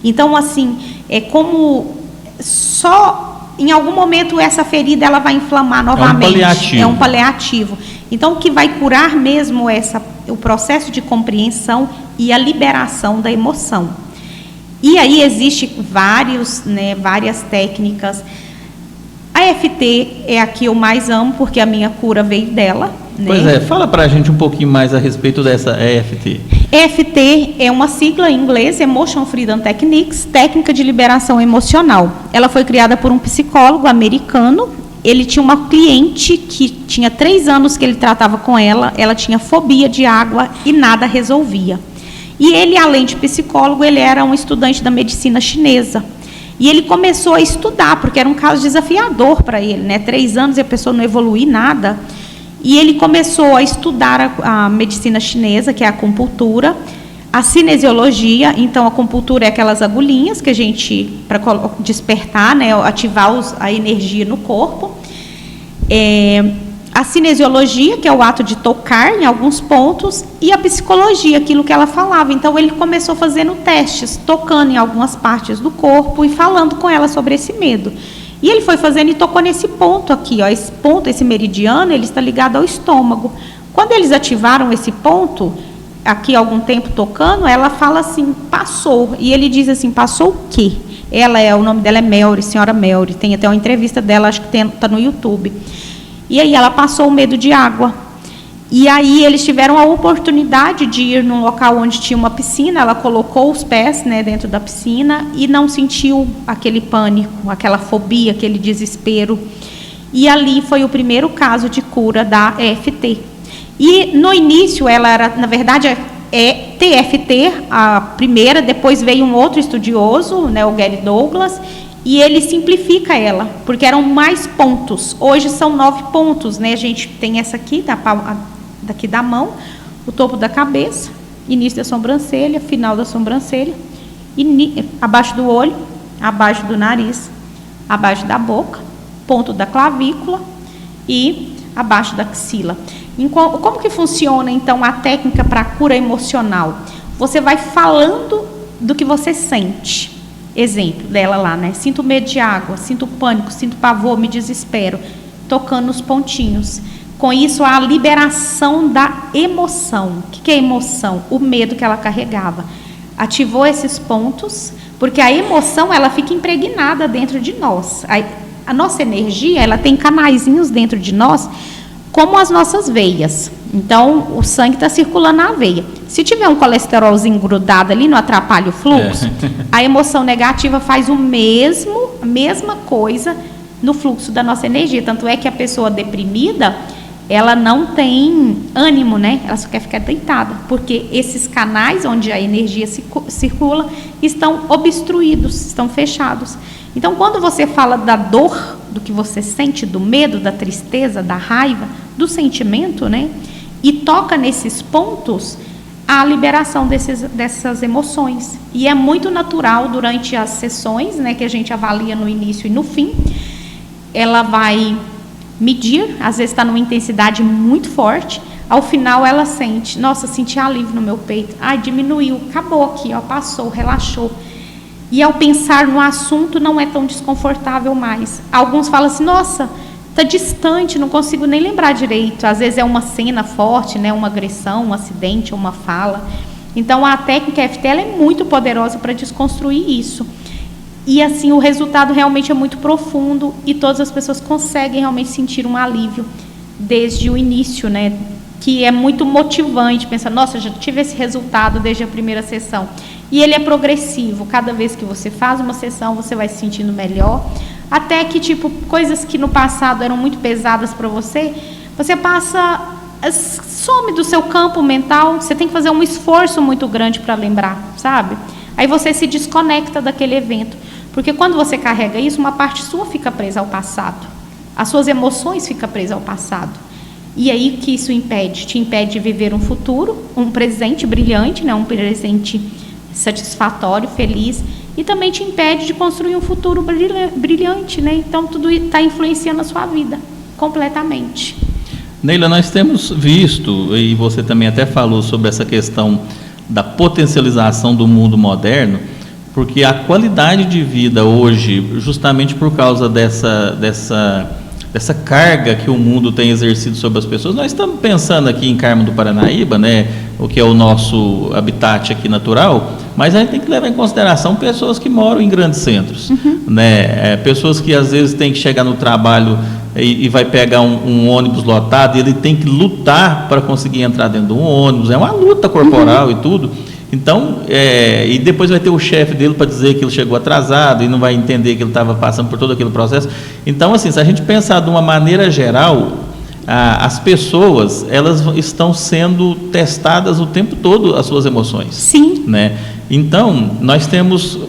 S2: Então, assim, é como só em algum momento essa ferida ela vai inflamar novamente. É um paliativo. Então, o que vai curar mesmo o processo de compreensão e a liberação da emoção. E aí existe várias técnicas. A EFT é a que eu mais amo, porque a minha cura veio dela. Né?
S1: Pois é, fala para a gente um pouquinho mais a respeito dessa EFT.
S2: EFT é uma sigla em inglês, Emotion Freedom Techniques, técnica de liberação emocional. Ela foi criada por um psicólogo americano. Ele tinha uma cliente que tinha 3 anos que ele tratava com ela tinha fobia de água e nada resolvia. E ele, além de psicólogo, ele era um estudante da medicina chinesa. E ele começou a estudar, porque era um caso desafiador para ele, né? 3 anos e a pessoa não evoluir nada. E ele começou a estudar a medicina chinesa, que é a acupuntura, a cinesiologia. Então, a acupuntura é aquelas agulhinhas que a gente, para despertar, né, ativar a energia no corpo. A cinesiologia, que é o ato de tocar em alguns pontos, e a psicologia, aquilo que ela falava. Então, ele começou fazendo testes, tocando em algumas partes do corpo e falando com ela sobre esse medo. E ele foi fazendo e tocou nesse ponto aqui, ó, esse ponto, esse meridiano, ele está ligado ao estômago. Quando eles ativaram esse ponto, aqui há algum tempo tocando, ela fala assim, passou. E ele diz assim, passou o quê? O nome dela é Melry, senhora Melry, tem até uma entrevista dela, acho que está no YouTube. E aí ela passou o medo de água. E aí eles tiveram a oportunidade de ir num local onde tinha uma piscina, ela colocou os pés, né, dentro da piscina e não sentiu aquele pânico, aquela fobia, aquele desespero. E ali foi o primeiro caso de cura da EFT. E no início ela era, na verdade, TFT, a primeira, depois veio um outro estudioso, né, o Gary Douglas, e ele simplifica ela, porque eram mais pontos. Hoje são 9 pontos, né? A gente tem essa aqui, daqui da mão, o topo da cabeça, início da sobrancelha, final da sobrancelha, abaixo do olho, abaixo do nariz, abaixo da boca, ponto da clavícula e abaixo da axila. Como que funciona, então, a técnica para a cura emocional? Você vai falando do que você sente. Exemplo dela lá, né? Sinto medo de água, sinto pânico, sinto pavor, me desespero. Tocando nos pontinhos. Com isso, a liberação da emoção. O que é emoção? O medo que ela carregava. Ativou esses pontos, porque a emoção, ela fica impregnada dentro de nós. A nossa energia, ela tem canaizinhos dentro de nós, como as nossas veias. Então, o sangue está circulando na veia. Se tiver um colesterolzinho grudado ali, não atrapalha o fluxo, a emoção negativa faz a mesma coisa no fluxo da nossa energia. Tanto é que a pessoa deprimida, ela não tem ânimo, né? Ela só quer ficar deitada, porque esses canais onde a energia circula estão obstruídos, estão fechados. Então, quando você fala da dor, do que você sente, do medo, da tristeza, da raiva, do sentimento, né? E toca nesses pontos, a liberação dessas emoções. E é muito natural durante as sessões, né, que a gente avalia no início e no fim. Ela vai medir, às vezes está numa intensidade muito forte. Ao final ela sente, nossa, senti alívio no meu peito. Ai, diminuiu, acabou aqui, ó, passou, relaxou. E ao pensar no assunto não é tão desconfortável mais. Alguns falam assim, nossa, está distante, não consigo nem lembrar direito. Às vezes é uma cena forte, né, uma agressão, um acidente, uma fala. Então a técnica EFT ela é muito poderosa para desconstruir isso. E assim, o resultado realmente é muito profundo e todas as pessoas conseguem realmente sentir um alívio desde o início, né? Que é muito motivante, pensar, nossa, já tive esse resultado desde a primeira sessão. E ele é progressivo, cada vez que você faz uma sessão, você vai se sentindo melhor, até que, tipo, coisas que no passado eram muito pesadas para você passa, some do seu campo mental, você tem que fazer um esforço muito grande para lembrar, sabe? Aí você se desconecta daquele evento, porque quando você carrega isso, uma parte sua fica presa ao passado, as suas emoções ficam presas ao passado. E aí que isso te impede de viver um futuro, um presente brilhante, né? Um presente satisfatório, feliz, e também te impede de construir um futuro brilhante, né? Então tudo está influenciando a sua vida completamente.
S1: Neila, nós temos visto, e você também até falou sobre essa questão da potencialização do mundo moderno, porque a qualidade de vida hoje, justamente por causa dessa carga que o mundo tem exercido sobre as pessoas, nós estamos pensando aqui em Carmo do Paranaíba, né, o que é o nosso habitat aqui natural, mas a gente tem que levar em consideração pessoas que moram em grandes centros, né, pessoas que às vezes têm que chegar no trabalho e vai pegar um ônibus lotado e ele tem que lutar para conseguir entrar dentro de um ônibus, é uma luta corporal e tudo. Então, e depois vai ter o chefe dele para dizer que ele chegou atrasado e não vai entender que ele estava passando por todo aquele processo. Então, assim, se a gente pensar de uma maneira geral, as pessoas, elas estão sendo testadas o tempo todo, as suas emoções.
S2: Sim.
S1: Né? Então, nós temos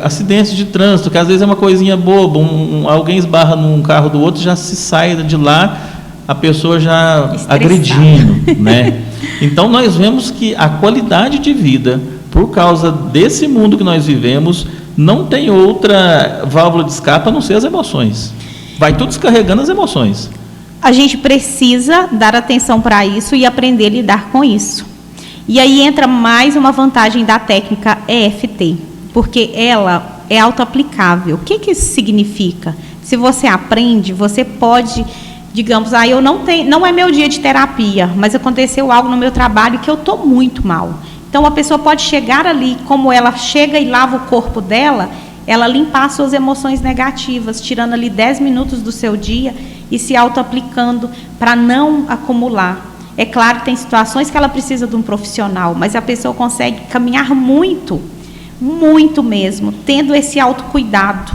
S1: acidentes de trânsito, que às vezes é uma coisinha boba, alguém esbarra num carro do outro, já se sai de lá, a pessoa já agredindo, né? Então, nós vemos que a qualidade de vida, por causa desse mundo que nós vivemos, não tem outra válvula de escape a não ser as emoções. Vai tudo descarregando as emoções.
S2: A gente precisa dar atenção para isso e aprender a lidar com isso. E aí entra mais uma vantagem da técnica EFT, porque ela é auto-aplicável. O que isso significa? Se você aprende, você pode... Digamos, eu não é meu dia de terapia, mas aconteceu algo no meu trabalho que eu estou muito mal. Então, a pessoa pode chegar ali, como ela chega e lava o corpo dela, ela limpar suas emoções negativas, tirando ali 10 minutos do seu dia e se auto-aplicando para não acumular. É claro que tem situações que ela precisa de um profissional, mas a pessoa consegue caminhar muito, muito mesmo, tendo esse autocuidado,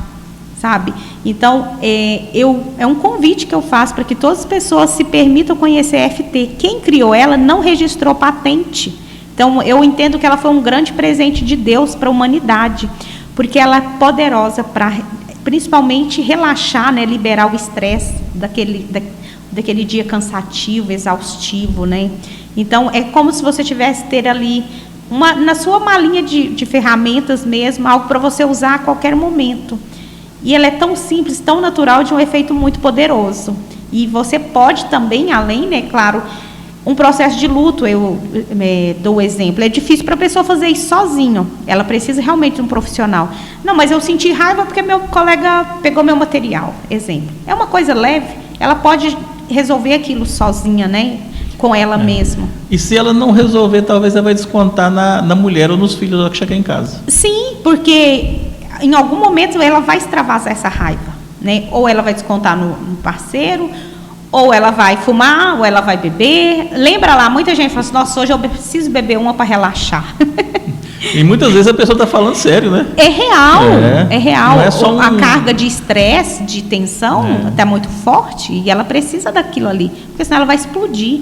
S2: sabe? Então, é um convite que eu faço para que todas as pessoas se permitam conhecer a EFT. Quem criou ela não registrou patente. Então, eu entendo que ela foi um grande presente de Deus para a humanidade, porque ela é poderosa para, principalmente, relaxar, né, liberar o estresse daquele dia cansativo, exaustivo, né? Então, é como se você tivesse ter ali, na sua malinha de ferramentas mesmo, algo para você usar a qualquer momento. E ela é tão simples, tão natural, de um efeito muito poderoso. E você pode também, além, né, claro, um processo de luto, eu dou o exemplo. É difícil para a pessoa fazer isso sozinho. Ela precisa realmente de um profissional. Não, mas eu senti raiva porque meu colega pegou meu material. Exemplo. É uma coisa leve, ela pode resolver aquilo sozinha, né? Com ela mesma.
S1: E se ela não resolver, talvez ela vai descontar na mulher ou nos filhos que chegar em casa.
S2: Sim, porque em algum momento ela vai extravasar essa raiva, né? Ou ela vai descontar no parceiro, ou ela vai fumar, ou ela vai beber. Lembra lá, muita gente fala assim, nossa, hoje eu preciso beber uma para relaxar.
S1: E muitas vezes a pessoa está falando sério, né?
S2: É real, é real.
S1: Não é só
S2: A carga de estresse, de tensão, está muito forte, e ela precisa daquilo ali, porque senão ela vai explodir.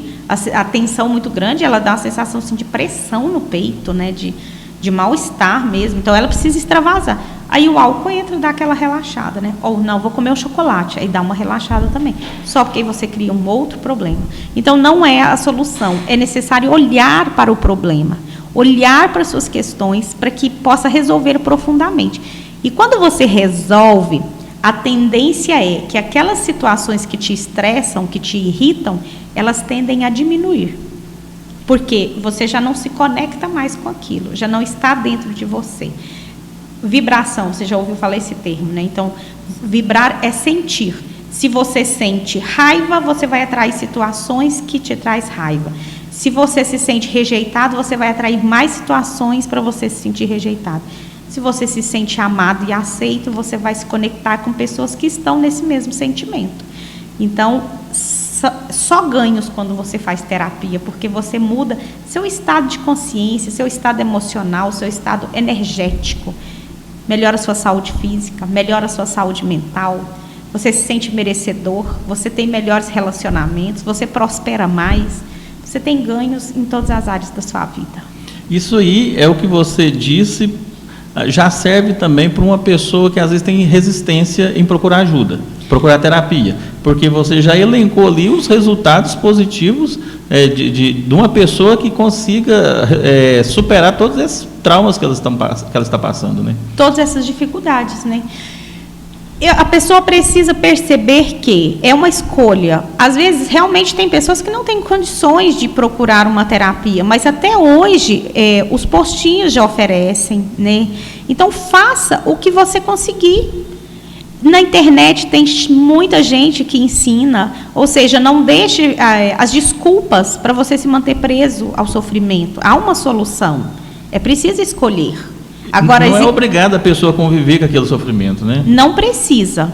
S2: A tensão muito grande, ela dá uma sensação assim, de pressão no peito, né? De mal-estar mesmo. Então, ela precisa extravasar. Aí o álcool entra e dá aquela relaxada, né? Ou não, vou comer um chocolate, aí dá uma relaxada também. Só porque você cria um outro problema. Então, não é a solução. É necessário olhar para o problema, olhar para as suas questões, para que possa resolver profundamente. E quando você resolve, a tendência é que aquelas situações que te estressam, que te irritam, elas tendem a diminuir. Porque você já não se conecta mais com aquilo, já não está dentro de você. Vibração, você já ouviu falar esse termo, né? Então, vibrar é sentir. Se você sente raiva, você vai atrair situações que te traz raiva. Se você se sente rejeitado, você vai atrair mais situações para você se sentir rejeitado. Se você se sente amado e aceito, você vai se conectar com pessoas que estão nesse mesmo sentimento. Então, só ganhos quando você faz terapia, porque você muda seu estado de consciência, seu estado emocional, seu estado energético. Melhora a sua saúde física, melhora a sua saúde mental, você se sente merecedor, você tem melhores relacionamentos, você prospera mais, você tem ganhos em todas as áreas da sua vida.
S1: Isso aí é o que você disse, já serve também para uma pessoa que às vezes tem resistência em procurar ajuda, procurar terapia, porque você já elencou ali os resultados positivos de uma pessoa que consiga superar todos esses traumas que ela está passando, né? Todas
S2: essas dificuldades, né? A pessoa precisa perceber que é uma escolha. Às vezes, realmente, tem pessoas que não têm condições de procurar uma terapia, mas até hoje, os postinhos já oferecem, né? Então, faça o que você conseguir. Na internet tem muita gente que ensina, ou seja, não deixe as desculpas para você se manter preso ao sofrimento. Há uma solução, é preciso escolher. Agora,
S1: não é obrigada a pessoa a conviver com aquele sofrimento, né?
S2: Não precisa,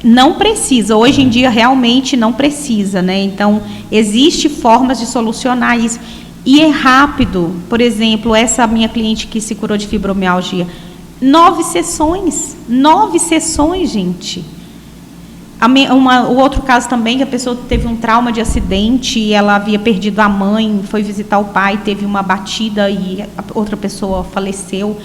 S2: não precisa. Hoje em dia realmente não precisa, né? Então, existem formas de solucionar isso. E é rápido. Por exemplo, essa minha cliente que se curou de fibromialgia, 9 sessões, gente. O outro caso também, que a pessoa teve um trauma de acidente, e ela havia perdido a mãe, foi visitar o pai, teve uma batida e a outra pessoa faleceu.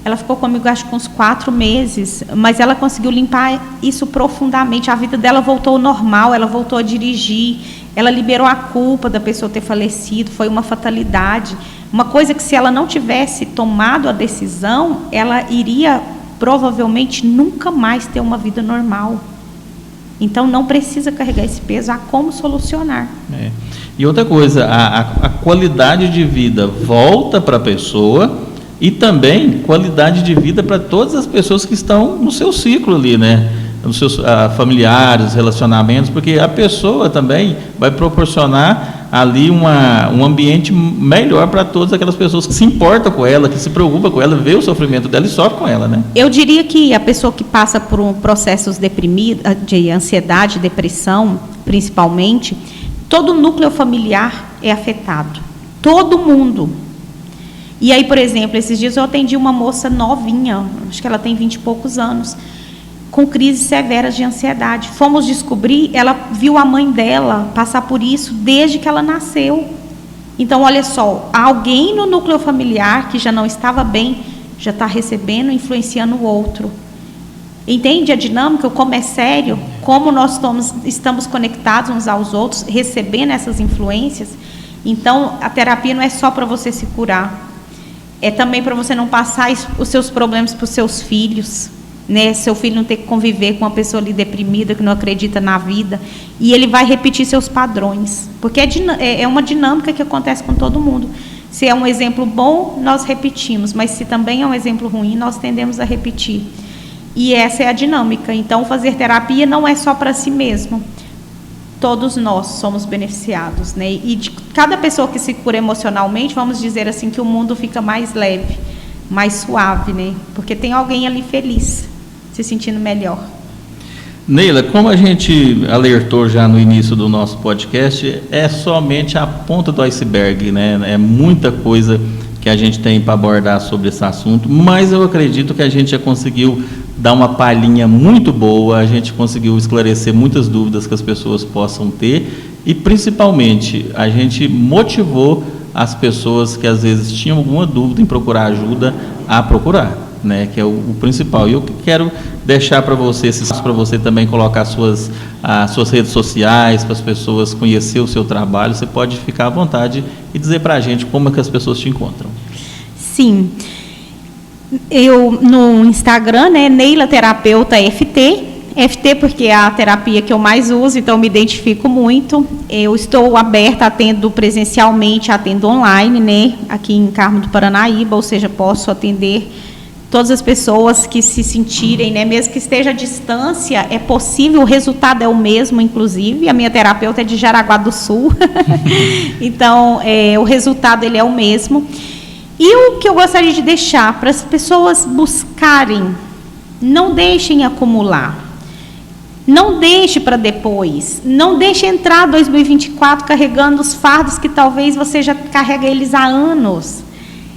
S2: Ela ficou comigo, acho que uns 4 meses, mas ela conseguiu limpar isso profundamente. A vida dela voltou ao normal, ela voltou a dirigir, ela liberou a culpa da pessoa ter falecido, foi uma fatalidade. Uma coisa que, se ela não tivesse tomado a decisão, ela iria provavelmente nunca mais ter uma vida normal. Então, não precisa carregar esse peso, há como solucionar.
S1: E outra coisa, a qualidade de vida volta para a pessoa, e também qualidade de vida para todas as pessoas que estão no seu ciclo ali, né? Nos seus familiares, relacionamentos, porque a pessoa também vai proporcionar ali um ambiente melhor para todas aquelas pessoas que se importam com ela, que se preocupam com ela, vê o sofrimento dela e sofre com ela, né?
S2: Eu diria que a pessoa que passa por processos deprimidos, de ansiedade, depressão, principalmente, todo o núcleo familiar é afetado. Todo mundo. E aí, por exemplo, esses dias eu atendi uma moça novinha, acho que ela tem 20 e poucos anos, com crises severas de ansiedade. Fomos descobrir, ela viu a mãe dela passar por isso desde que ela nasceu. Então, olha só, alguém no núcleo familiar que já não estava bem, já está recebendo, influenciando o outro. Entende a dinâmica, como é sério, como nós estamos conectados uns aos outros, recebendo essas influências. Então, a terapia não é só para você se curar, é também para você não passar os seus problemas para os seus filhos, né? Seu filho não ter que conviver com uma pessoa ali deprimida, que não acredita na vida, e ele vai repetir seus padrões, porque é uma dinâmica que acontece com todo mundo. Se é um exemplo bom, nós repetimos, mas se também é um exemplo ruim, nós tendemos a repetir. E essa é a dinâmica. Então, fazer terapia não é só para si mesmo. Todos nós somos beneficiados, né? E de cada pessoa que se cura emocionalmente, vamos dizer assim, que o mundo fica mais leve, mais suave, né? Porque tem alguém ali feliz, se sentindo melhor.
S1: Neila, como a gente alertou já no início do nosso podcast, é somente a ponta do iceberg, né? É muita coisa que a gente tem para abordar sobre esse assunto, mas eu acredito que a gente já conseguiu dar uma palhinha muito boa, a gente conseguiu esclarecer muitas dúvidas que as pessoas possam ter e, principalmente, a gente motivou as pessoas que às vezes tinham alguma dúvida em procurar ajuda a procurar, né, que é o principal. E eu quero deixar para você, para você também colocar as suas redes sociais, para as pessoas conhecer o seu trabalho. Você pode ficar à vontade e dizer para a gente como é que as pessoas te encontram.
S2: Sim. Eu, no Instagram, né, Neila Terapeuta FT porque é a terapia que eu mais uso, então me identifico muito. Eu estou aberta, atendo presencialmente, atendo online, né, aqui em Carmo do Paranaíba, ou seja, posso atender todas as pessoas que se sentirem, né, mesmo que esteja à distância, é possível, o resultado é o mesmo, inclusive. A minha terapeuta é de Jaraguá do Sul, então o resultado ele é o mesmo. E o que eu gostaria de deixar para as pessoas buscarem, não deixem acumular, não deixe para depois, não deixe entrar 2024 carregando os fardos que talvez você já carrega eles há anos.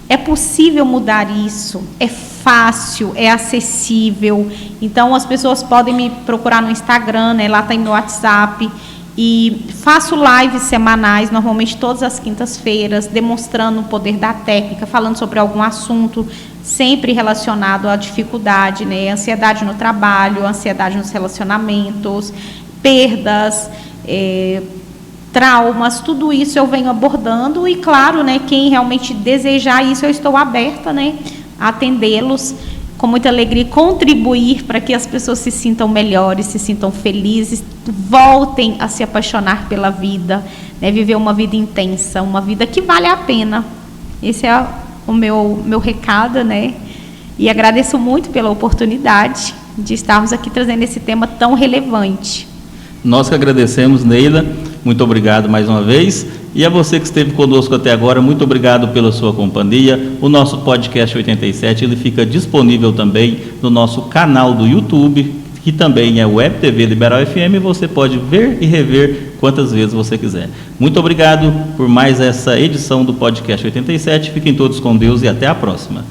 S2: É possível mudar isso, é fácil, é acessível. Então as pessoas podem me procurar no Instagram, né? Lá tem meu WhatsApp. E faço lives semanais, normalmente todas as quintas-feiras, demonstrando o poder da técnica, falando sobre algum assunto, sempre relacionado à dificuldade, né? Ansiedade no trabalho, ansiedade nos relacionamentos, perdas, traumas, tudo isso eu venho abordando. E claro, né, quem realmente desejar isso, eu estou aberta, né, a atendê-los com muita alegria, contribuir para que as pessoas se sintam melhores, se sintam felizes, voltem a se apaixonar pela vida, né, viver uma vida intensa, uma vida que vale a pena. Esse é o meu recado, né? E agradeço muito pela oportunidade de estarmos aqui trazendo esse tema tão relevante.
S1: Nós que agradecemos, Neila, muito obrigado mais uma vez. E a você que esteve conosco até agora, muito obrigado pela sua companhia. O nosso podcast 87, ele fica disponível também no nosso canal do YouTube, que também é Web TV Liberal FM, você pode ver e rever quantas vezes você quiser. Muito obrigado por mais essa edição do podcast 87. Fiquem todos com Deus e até a próxima.